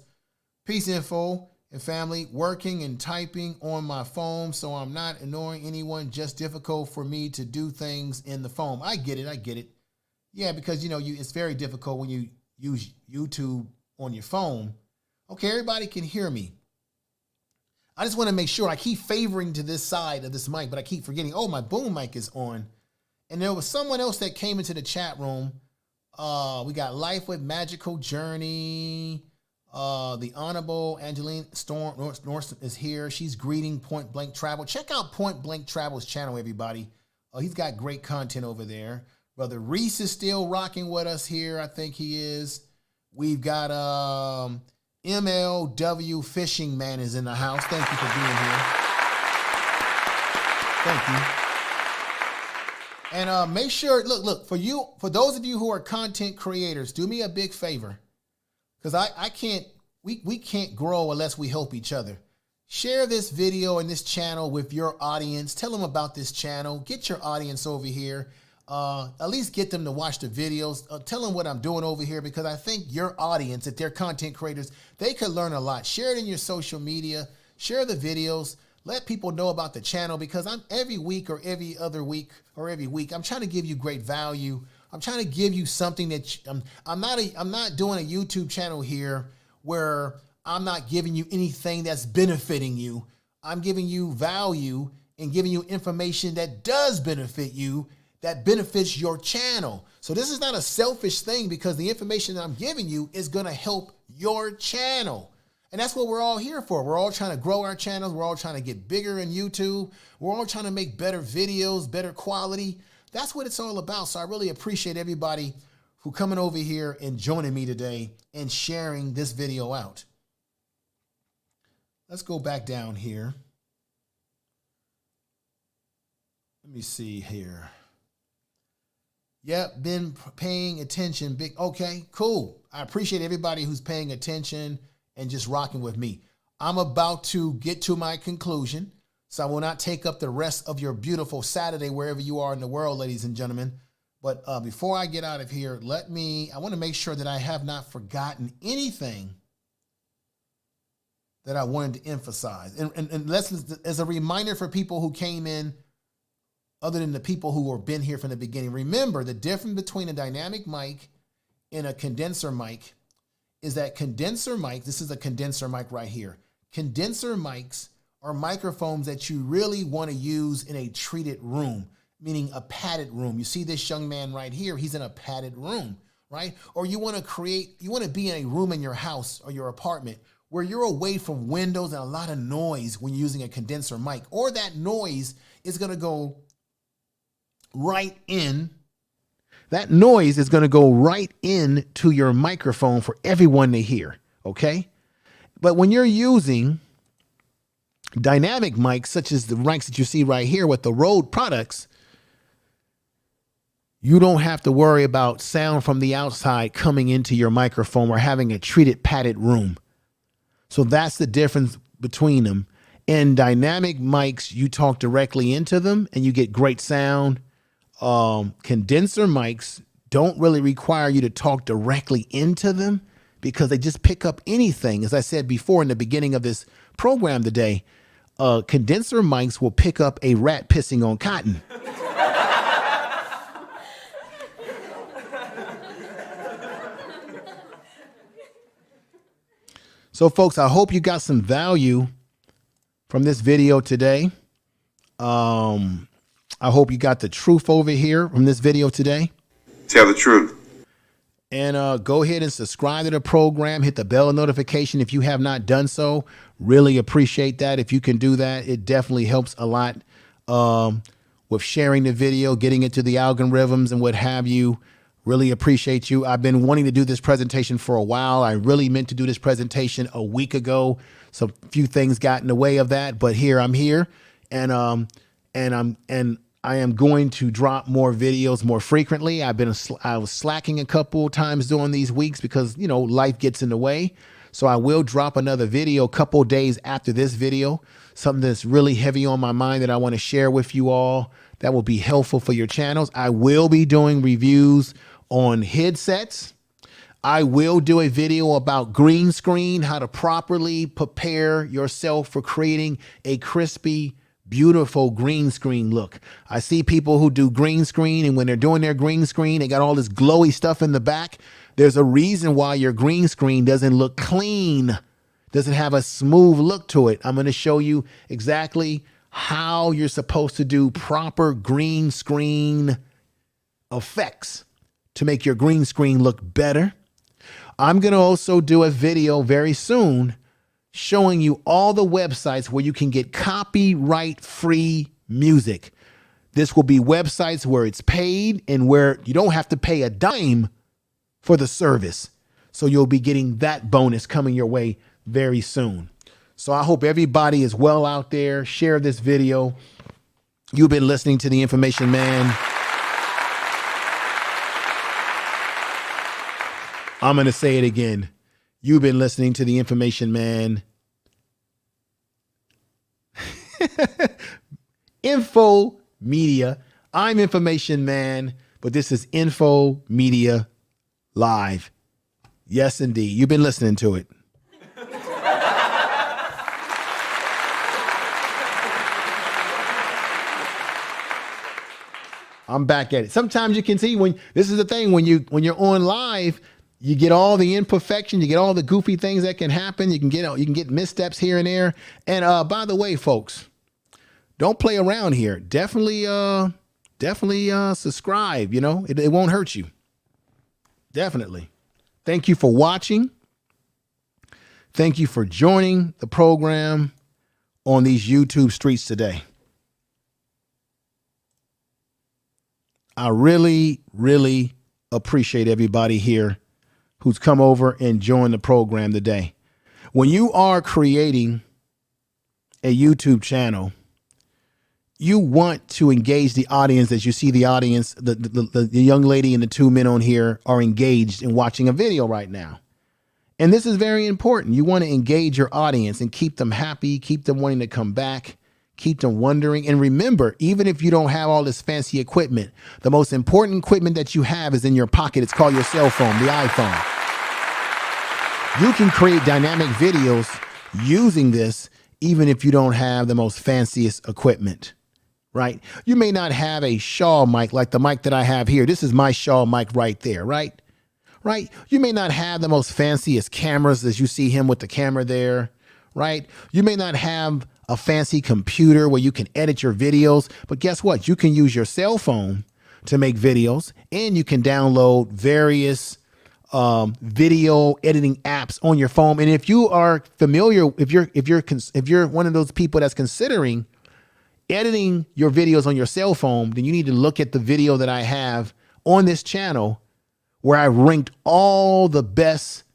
peace, info and family. Working and typing on my phone, so I'm not annoying anyone. Just difficult for me to do things in the phone. I get it. Yeah, because, it's very difficult when you use YouTube on your phone. Okay, everybody can hear me. I just want to make sure I keep favoring to this side of this mic, but I keep forgetting, oh, my boom mic is on. And there was someone else that came into the chat room. We got Life with Magical Journey. The Honorable Angeline Norton is here. She's greeting Point Blank Travel. Check out Point Blank Travel's channel, everybody. He's got great content over there. Brother Reese is still rocking with us here. I think he is. We've got MLW Fishing Man is in the house. Thank you for being here. Thank you. And make sure, look, for those of you who are content creators, do me a big favor, because we can't grow unless we help each other. Share this video and this channel with your audience. Tell them about this channel. Get your audience over here. At least get them to watch the videos. Tell them what I'm doing over here, because I think your audience, if they're content creators, they could learn a lot. Share it in your social media. Share the videos. Let people know about the channel, because I'm every week or every other week or every week, I'm trying to give you great value. I'm trying to give you something that I'm not doing a YouTube channel here where I'm not giving you anything that's benefiting you. I'm giving you value and giving you information that does benefit you, that benefits your channel. So this is not a selfish thing, because the information that I'm giving you is going to help your channel. And that's what we're all here for. We're all trying to grow our channels. We're all trying to get bigger in YouTube. We're all trying to make better videos, better quality. That's what it's all about. So I really appreciate everybody who coming over here and joining me today and sharing this video out. Let's go back down here. Let me see here. Yep, been paying attention. Big. Okay, cool. I appreciate everybody who's paying attention and just rocking with me. I'm about to get to my conclusion, so I will not take up the rest of your beautiful Saturday wherever you are in the world, ladies and gentlemen. But before I get out of here, I want to make sure that I have not forgotten anything that I wanted to emphasize. And as a reminder for people who came in, other than the people who have been here from the beginning, remember the difference between a dynamic mic and a condenser mic is that condenser mic, this is a condenser mic right here. Condenser mics are microphones that you really want to use in a treated room, meaning a padded room. You see this young man right here, he's in a padded room, right? Or you want to be in a room in your house or your apartment where you're away from windows and a lot of noise when you're using a condenser mic, or that noise is going to go right in. That noise is going to go right into your microphone for everyone to hear, okay? But when you're using dynamic mics, such as the mics that you see right here with the Rode products, you don't have to worry about sound from the outside coming into your microphone or having a treated padded room. So that's the difference between them. In dynamic mics, you talk directly into them and you get great sound. Condenser mics don't really require you to talk directly into them because they just pick up anything. As I said before in the beginning of this program today, condenser mics will pick up a rat pissing on cotton. So folks, I hope you got some value from this video today. I hope you got the truth over here from this video today. Tell the truth. And go ahead and subscribe to the program. Hit the bell notification if you have not done so. Really appreciate that. If you can do that, it definitely helps a lot with sharing the video, getting it to the algorithms and what have you. Really appreciate you. I've been wanting to do this presentation for a while. I really meant to do this presentation a week ago. So a few things got in the way of that, but I'm here, and I am going to drop more videos more frequently. I was slacking a couple times during these weeks because, you know, life gets in the way. So I will drop another video a couple days after this video, something that's really heavy on my mind that I want to share with you all that will be helpful for your channels. I will be doing reviews on headsets. I will do a video about green screen, how to properly prepare yourself for creating a crispy, beautiful green screen look. I see people who do green screen, and when they're doing their green screen, they got all this glowy stuff in the back. There's a reason why your green screen doesn't look clean, doesn't have a smooth look to it. I'm going to show you exactly how you're supposed to do proper green screen effects to make your green screen look better. I'm going to also do a video very soon showing you all the websites where you can get copyright-free music. This will be websites where it's paid and where you don't have to pay a dime for the service. So you'll be getting that bonus coming your way very soon. So I hope everybody is well out there. Share this video. You've been listening to The Information Man. I'm going to say it again. You've been listening to The Information Man. Info Media. I'm Information Man, but this is Info Media Live. Yes, indeed. You've been listening to it. I'm back at it. Sometimes you can see when this is the thing when you're on live, you get all the imperfection, you get all the goofy things that can happen. You can get missteps here and there. And by the way, folks, don't play around here. Definitely subscribe. You know, it won't hurt you. Definitely. Thank you for watching. Thank you for joining the program on these YouTube streets today. I really, really appreciate everybody here who's come over and joined the program today. When you are creating a YouTube channel, you want to engage the audience. As you see the audience, the young lady and the two men on here are engaged in watching a video right now. And this is very important. You want to engage your audience and keep them happy, keep them wanting to come back, keep them wondering. And remember, even if you don't have all this fancy equipment, the most important equipment that you have is in your pocket. It's called your cell phone, the iPhone. You can create dynamic videos using this, even if you don't have the most fanciest equipment, right? You may not have a Shaw mic like the mic that I have here. This is my Shaw mic right there, right? Right? You may not have the most fanciest cameras as you see him with the camera there, right? You may not have a fancy computer where you can edit your videos, but guess what? You can use your cell phone to make videos, and you can download various video editing apps on your phone. And if you are familiar, if you're one of those people that's considering editing your videos on your cell phone, then you need to look at the video that I have on this channel where I ranked all the best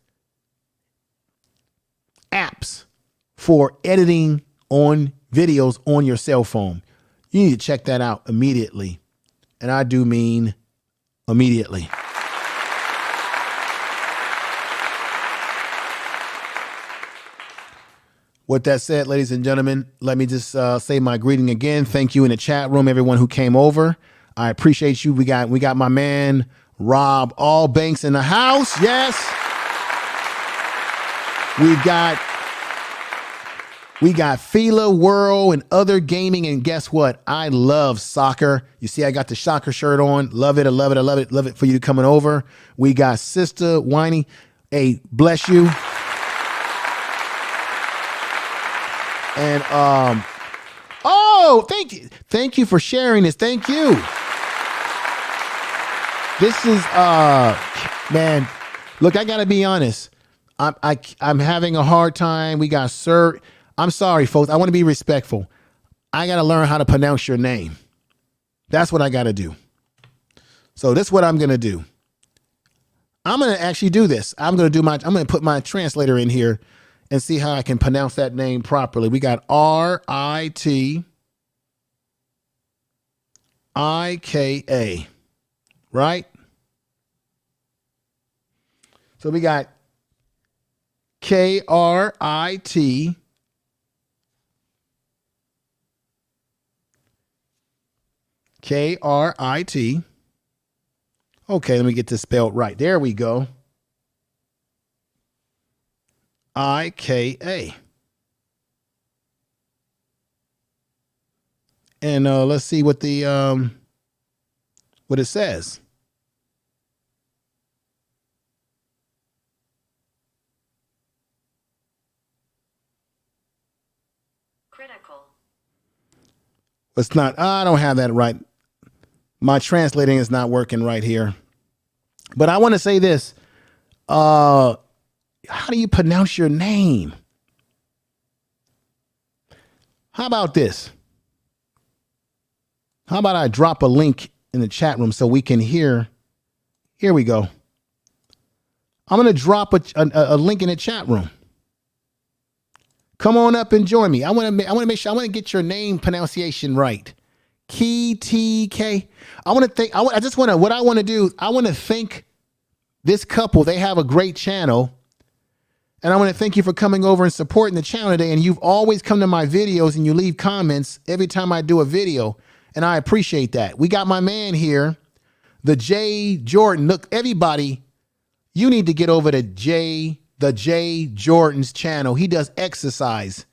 apps for editing on videos on your cell phone. You need to check that out immediately. And I do mean immediately. With that said, ladies and gentlemen, let me just say my greeting again. Thank you in the chat room, everyone who came over. I appreciate you. We got my man, Rob Allbanks in the house. Yes. We got Fila World and other gaming. And guess what? I love soccer. You see, I got the soccer shirt on. Love it. I love it. I love it. Love it for you coming over. We got Sister Whiny. Hey, bless you. And, oh, thank you. Thank you for sharing this. Thank you. This is, man, look, I got to be honest. I'm having a hard time. We got Sir. I'm sorry, folks. I want to be respectful. I got to learn how to pronounce your name. That's what I got to do. So this is what I'm going to do. I'm going to actually do this. I'm going to put my translator in here and see how I can pronounce that name properly. We got RITIKA, right? So we got KRIT. KRIT. Okay, let me get this spelled right. There we go. IKA. And let's see what the what it says. Critical. It's not. I don't have that right. My translating is not working right here. But I want to say this. How do you pronounce your name? How about this? How about I drop a link in the chat room so we can hear? Here we go. I'm going to drop a link in the chat room. Come on up and join me. I want to make sure. I want to get your name pronunciation right. KTK. I want to think. I just want to. What I want to do. I want to thank this couple. They have a great channel. And I want to thank you for coming over and supporting the channel today. And you've always come to my videos and you leave comments every time I do a video. And I appreciate that. We got my man here, the Jay Jordan. Look, everybody, you need to get over to the Jay Jordan's channel. He does exercise.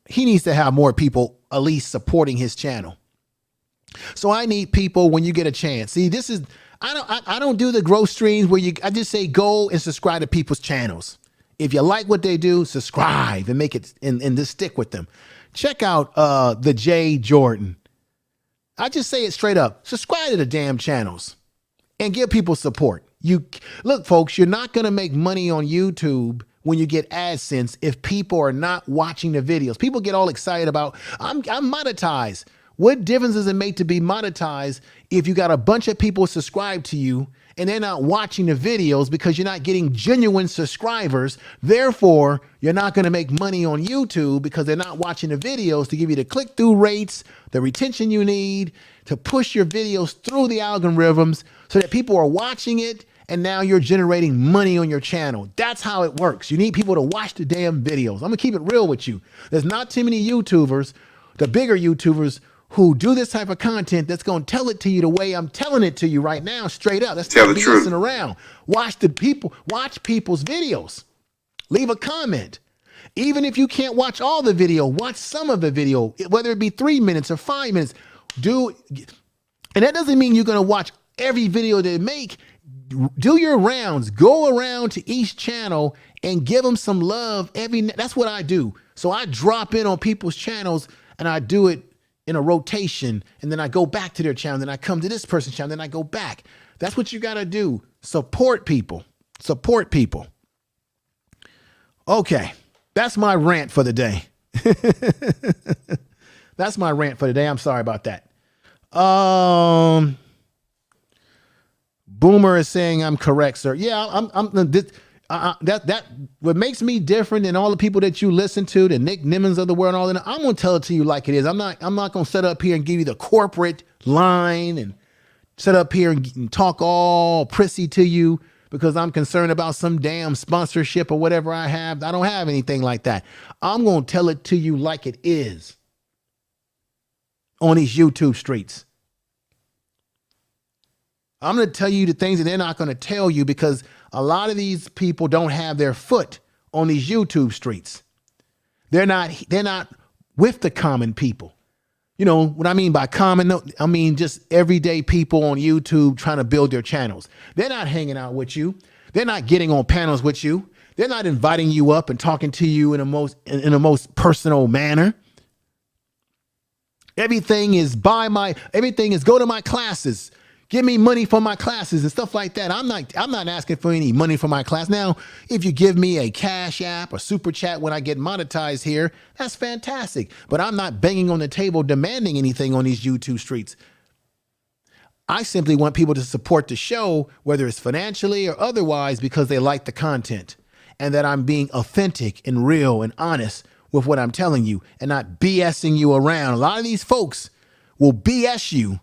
He needs to have more people at least supporting his channel. So I need people when you get a chance. See, this is, I don't do the growth streams where I just say go and subscribe to people's channels. If you like what they do, subscribe and make it and just stick with them. Check out the Jay Jordan. I just say it straight up. Subscribe to the damn channels and give people support. Look, folks, you're not going to make money on YouTube when you get AdSense if people are not watching the videos. People get all excited about, I'm monetized. What difference does it make to be monetized if you got a bunch of people subscribed to you and they're not watching the videos because you're not getting genuine subscribers? Therefore, you're not going to make money on YouTube because they're not watching the videos to give you the click-through rates, the retention you need to push your videos through the algorithms so that people are watching it and now you're generating money on your channel. That's how it works. You need people to watch the damn videos. I'm gonna keep it real with you. There's not too many YouTubers, the bigger YouTubers, who do this type of content that's gonna tell it to you the way I'm telling it to you right now, straight up. That's not BSing around. Watch people's videos. Leave a comment. Even if you can't watch all the video, watch some of the video, whether it be 3 minutes or 5 minutes. And that doesn't mean you're gonna watch every video they make. Do your rounds. Go around to each channel and give them some love. That's what I do. So I drop in on people's channels and I do it in a rotation, and then I go back to their channel, then I come to this person's channel, then I go back. That's what you gotta do. Support people. Support people. Okay, that's my rant for the day. That's my rant for the day. I'm sorry about that. Boomer is saying I'm correct, sir. Yeah, that what makes me different than all the people that you listen to, the Nick Nimmons of the world and all that. I'm gonna tell it to you like it is. I'm not gonna set up here and give you the corporate line and set up here and talk all prissy to you because I'm concerned about some damn sponsorship or whatever I have. I don't have anything like that. I'm gonna tell it to you like it is on these YouTube streets. I'm going to tell you the things that they're not going to tell you because a lot of these people don't have their foot on these YouTube streets. They're not with the common people. You know what I mean by common? I mean just everyday people on YouTube trying to build their channels. They're not hanging out with you. They're not getting on panels with you. They're not inviting you up and talking to you in a most personal manner. Everything is go to my classes. Give me money for my classes and stuff like that. I'm not asking for any money for my class. Now, if you give me a Cash App or Super Chat when I get monetized here, that's fantastic. But I'm not banging on the table demanding anything on these YouTube streets. I simply want people to support the show, whether it's financially or otherwise, because they like the content and that I'm being authentic and real and honest with what I'm telling you and not BSing you around. A lot of these folks will BS you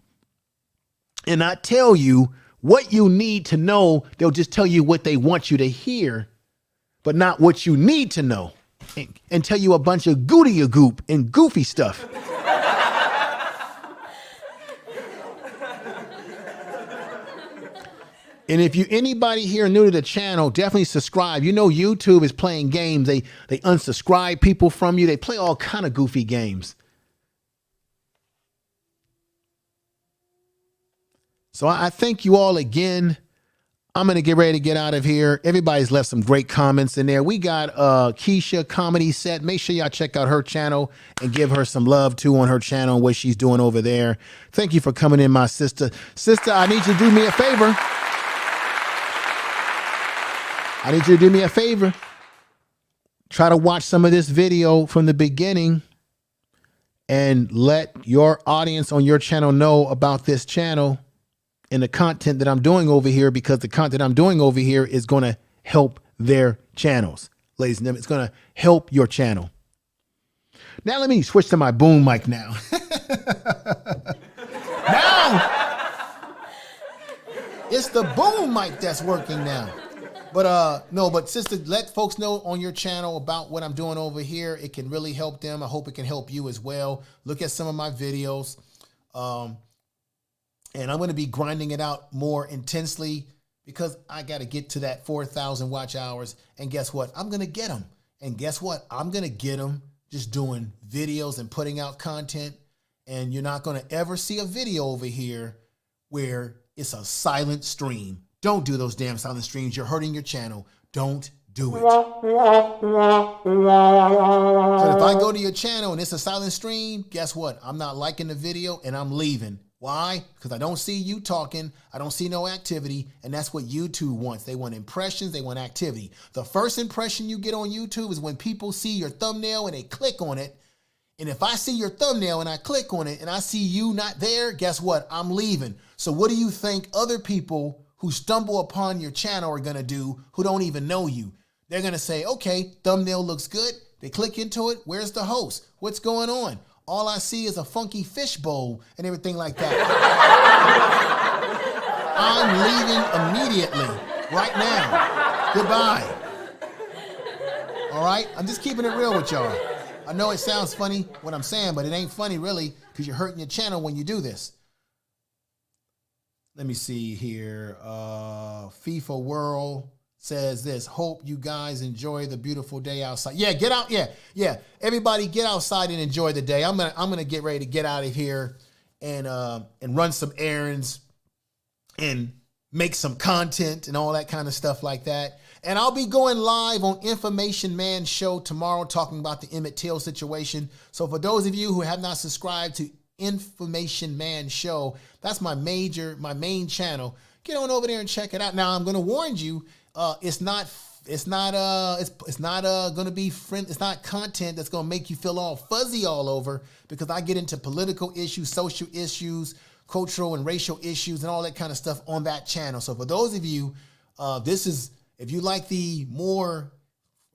and not tell you what you need to know. They'll just tell you what they want you to hear, but not what you need to know, and tell you a bunch of goop and goofy stuff. And if anybody here new to the channel, definitely subscribe. You know YouTube is playing games. They unsubscribe people from you. They play all kind of goofy games. So I thank you all again. I'm going to get ready to get out of here. Everybody's left some great comments in there. We got Keisha Comedy Set. Make sure y'all check out her channel and give her some love too on her channel and what she's doing over there. Thank you for coming in, my sister. Sister, I need you to do me a favor. I need you to do me a favor. Try to watch some of this video from the beginning and let your audience on your channel know about this channel and the content that I'm doing over here, because the content I'm doing over here is going to help their channels. Ladies and gentlemen, it's going to help your channel. Now let me switch to my boom mic now. Now it's the boom mic that's working now. But no, but sister, let folks know on your channel about what I'm doing over here. It can really help them. I hope it can help you as well. Look at some of my videos. And I'm going to be grinding it out more intensely because I got to get to that 4,000 watch hours. And guess what? I'm going to get them. And guess what? I'm going to get them just doing videos and putting out content. And you're not going to ever see a video over here where it's a silent stream. Don't do those damn silent streams. You're hurting your channel. Don't do it. So if I go to your channel and it's a silent stream, guess what? I'm not liking the video and I'm leaving. Why? Because I don't see you talking. I don't see no activity. And that's what YouTube wants. They want impressions. They want activity. The first impression you get on YouTube is when people see your thumbnail and they click on it. And if I see your thumbnail and I click on it and I see you not there, guess what? I'm leaving. So what do you think other people who stumble upon your channel are going to do who don't even know you? They're going to say, okay, thumbnail looks good. They click into it. Where's the host? What's going on? All I see is a funky fish bowl and everything like that. I'm leaving immediately. right now. Goodbye. All right? I'm just keeping it real with y'all. I know it sounds funny what I'm saying, but it ain't funny really because you're hurting your channel when you do this. Let me see here. FIFA World says this. Hope you guys enjoy the beautiful day outside. Yeah, get out. Yeah. Everybody get outside and enjoy the day. I'm gonna get ready to get out of here and run some errands and make some content and all that kind of stuff like that. And I'll be going live on Information Man Show tomorrow talking about the Emmett Till situation. So for those of you who have not subscribed to Information Man Show, that's my main channel. Get on over there and check it out. Now I'm going to warn you, it's not going to be it's not content that's going to make you feel all fuzzy all over, because I get into political issues, social issues, cultural and racial issues, and all that kind of stuff on that channel. So for those of you, if you like the more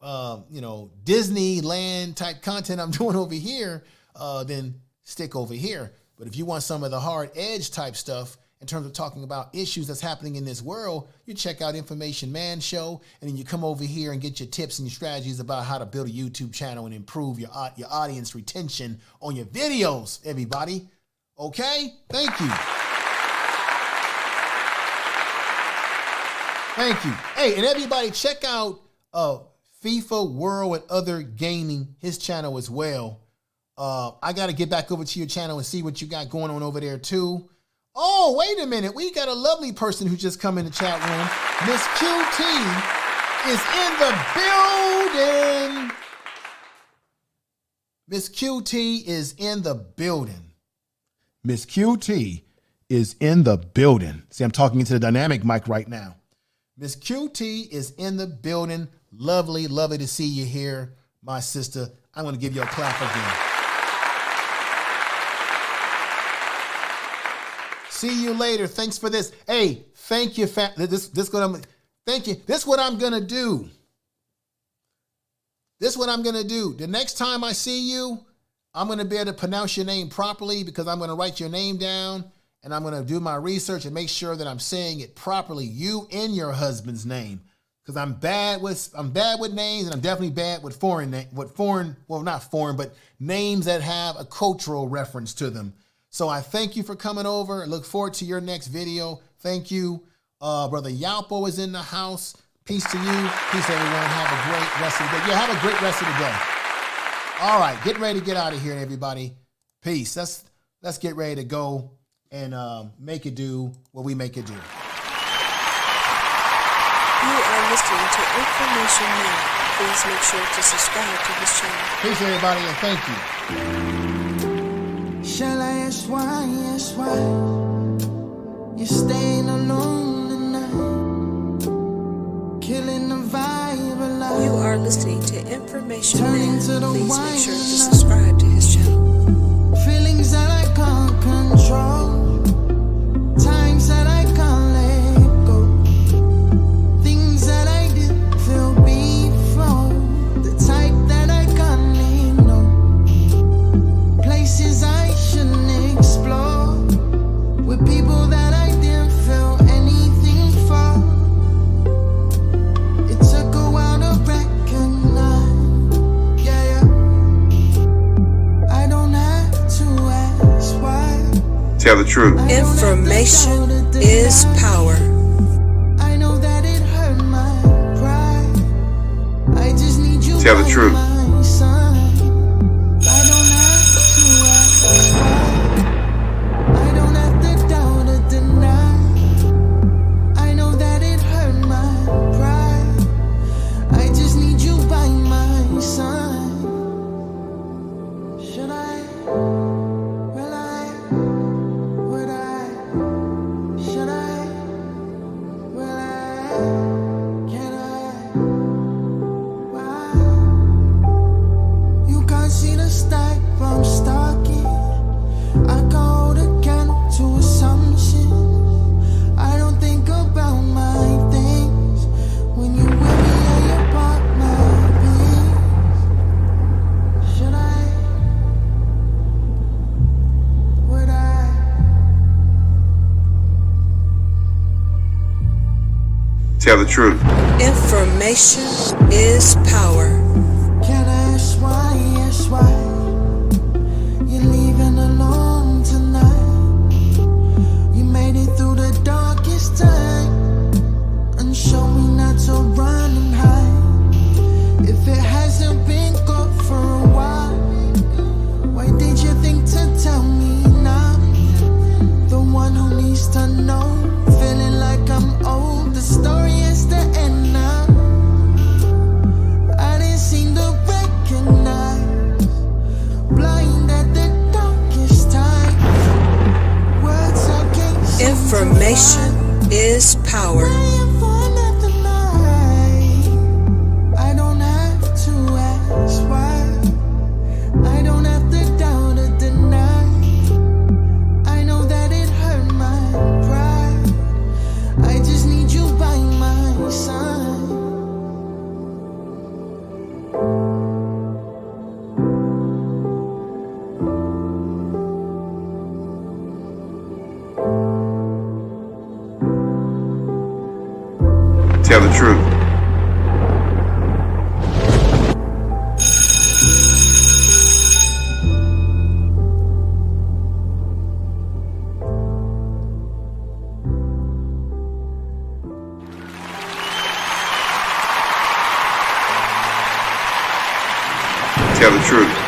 Disneyland type content I'm doing over here, then stick over here. But if you want some of the hard edge type stuff in terms of talking about issues that's happening in this world, you check out Information Man Show, and then you come over here and get your tips and your strategies about how to build a YouTube channel and improve your audience retention on your videos, everybody. Okay? Thank you. Thank you. Hey, and everybody check out FIFA World and Other Gaming, his channel as well. I got to get back over to your channel and see what you got going on over there too. Oh, wait a minute. We got a lovely person who just come in the chat room. Miss QT is in the building. Miss QT is in the building. Miss QT is in the building. See, I'm talking into the dynamic mic right now. Miss QT is in the building. Lovely, lovely to see you here, my sister. I'm going to give you a clap again. See you later. Thanks for this. Hey, thank you. Thank you. This is what I'm going to do. This is what I'm going to do. The next time I see you, I'm going to be able to pronounce your name properly, because I'm going to write your name down and I'm going to do my research and make sure that I'm saying it properly, you and your husband's name. Because I'm bad with names, and I'm definitely bad with but names that have a cultural reference to them. So I thank you for coming over. I look forward to your next video. Thank you. Brother Yalpo is in the house. Peace to you. Peace, everyone. Have a great rest of the day. Yeah, have a great rest of the day. All right, get ready to get out of here, everybody. Peace. Let's get ready to go and make it do what we make it do. You are listening to Information Man. Please make sure to subscribe to his channel. Peace, everybody, and thank you. Shall I ask why, you're staying alone tonight, killing the vibe alive. You are listening to Information Man. Please make sure to subscribe to his channel. Feelings that I can't control, times that I can't let go, things that I didn't feel before, the type that I can't ignore, places I shouldn't explore, with people that I didn't feel anything for. It took a while to recognize, yeah. I don't have to ask why. Tell the truth. Information is power. I know that it hurt my pride. I just need you. Tell the truth. My son. I don't have to ask why. I don't have to doubt or deny. I know that it hurt my pride. I just need you by my side. Should I? Will I? Would I? Should I? Will I? Can I? Why? Tell the truth. Information is power. Can I ask why, yes, why you're leaving alone tonight? You made it through the darkest time and show me not to run and hide. If it hasn't been good for a while, why did you think to tell me now? The one who needs to know, feeling like I'm old, the story has to end now. I didn't seem to recognize, blind at the darkest time. Words against Information is power. I don't have to ask why. I don't have to doubt or deny. I know that it hurt my pride. I just need you by my side. Tell the truth. Tell the truth.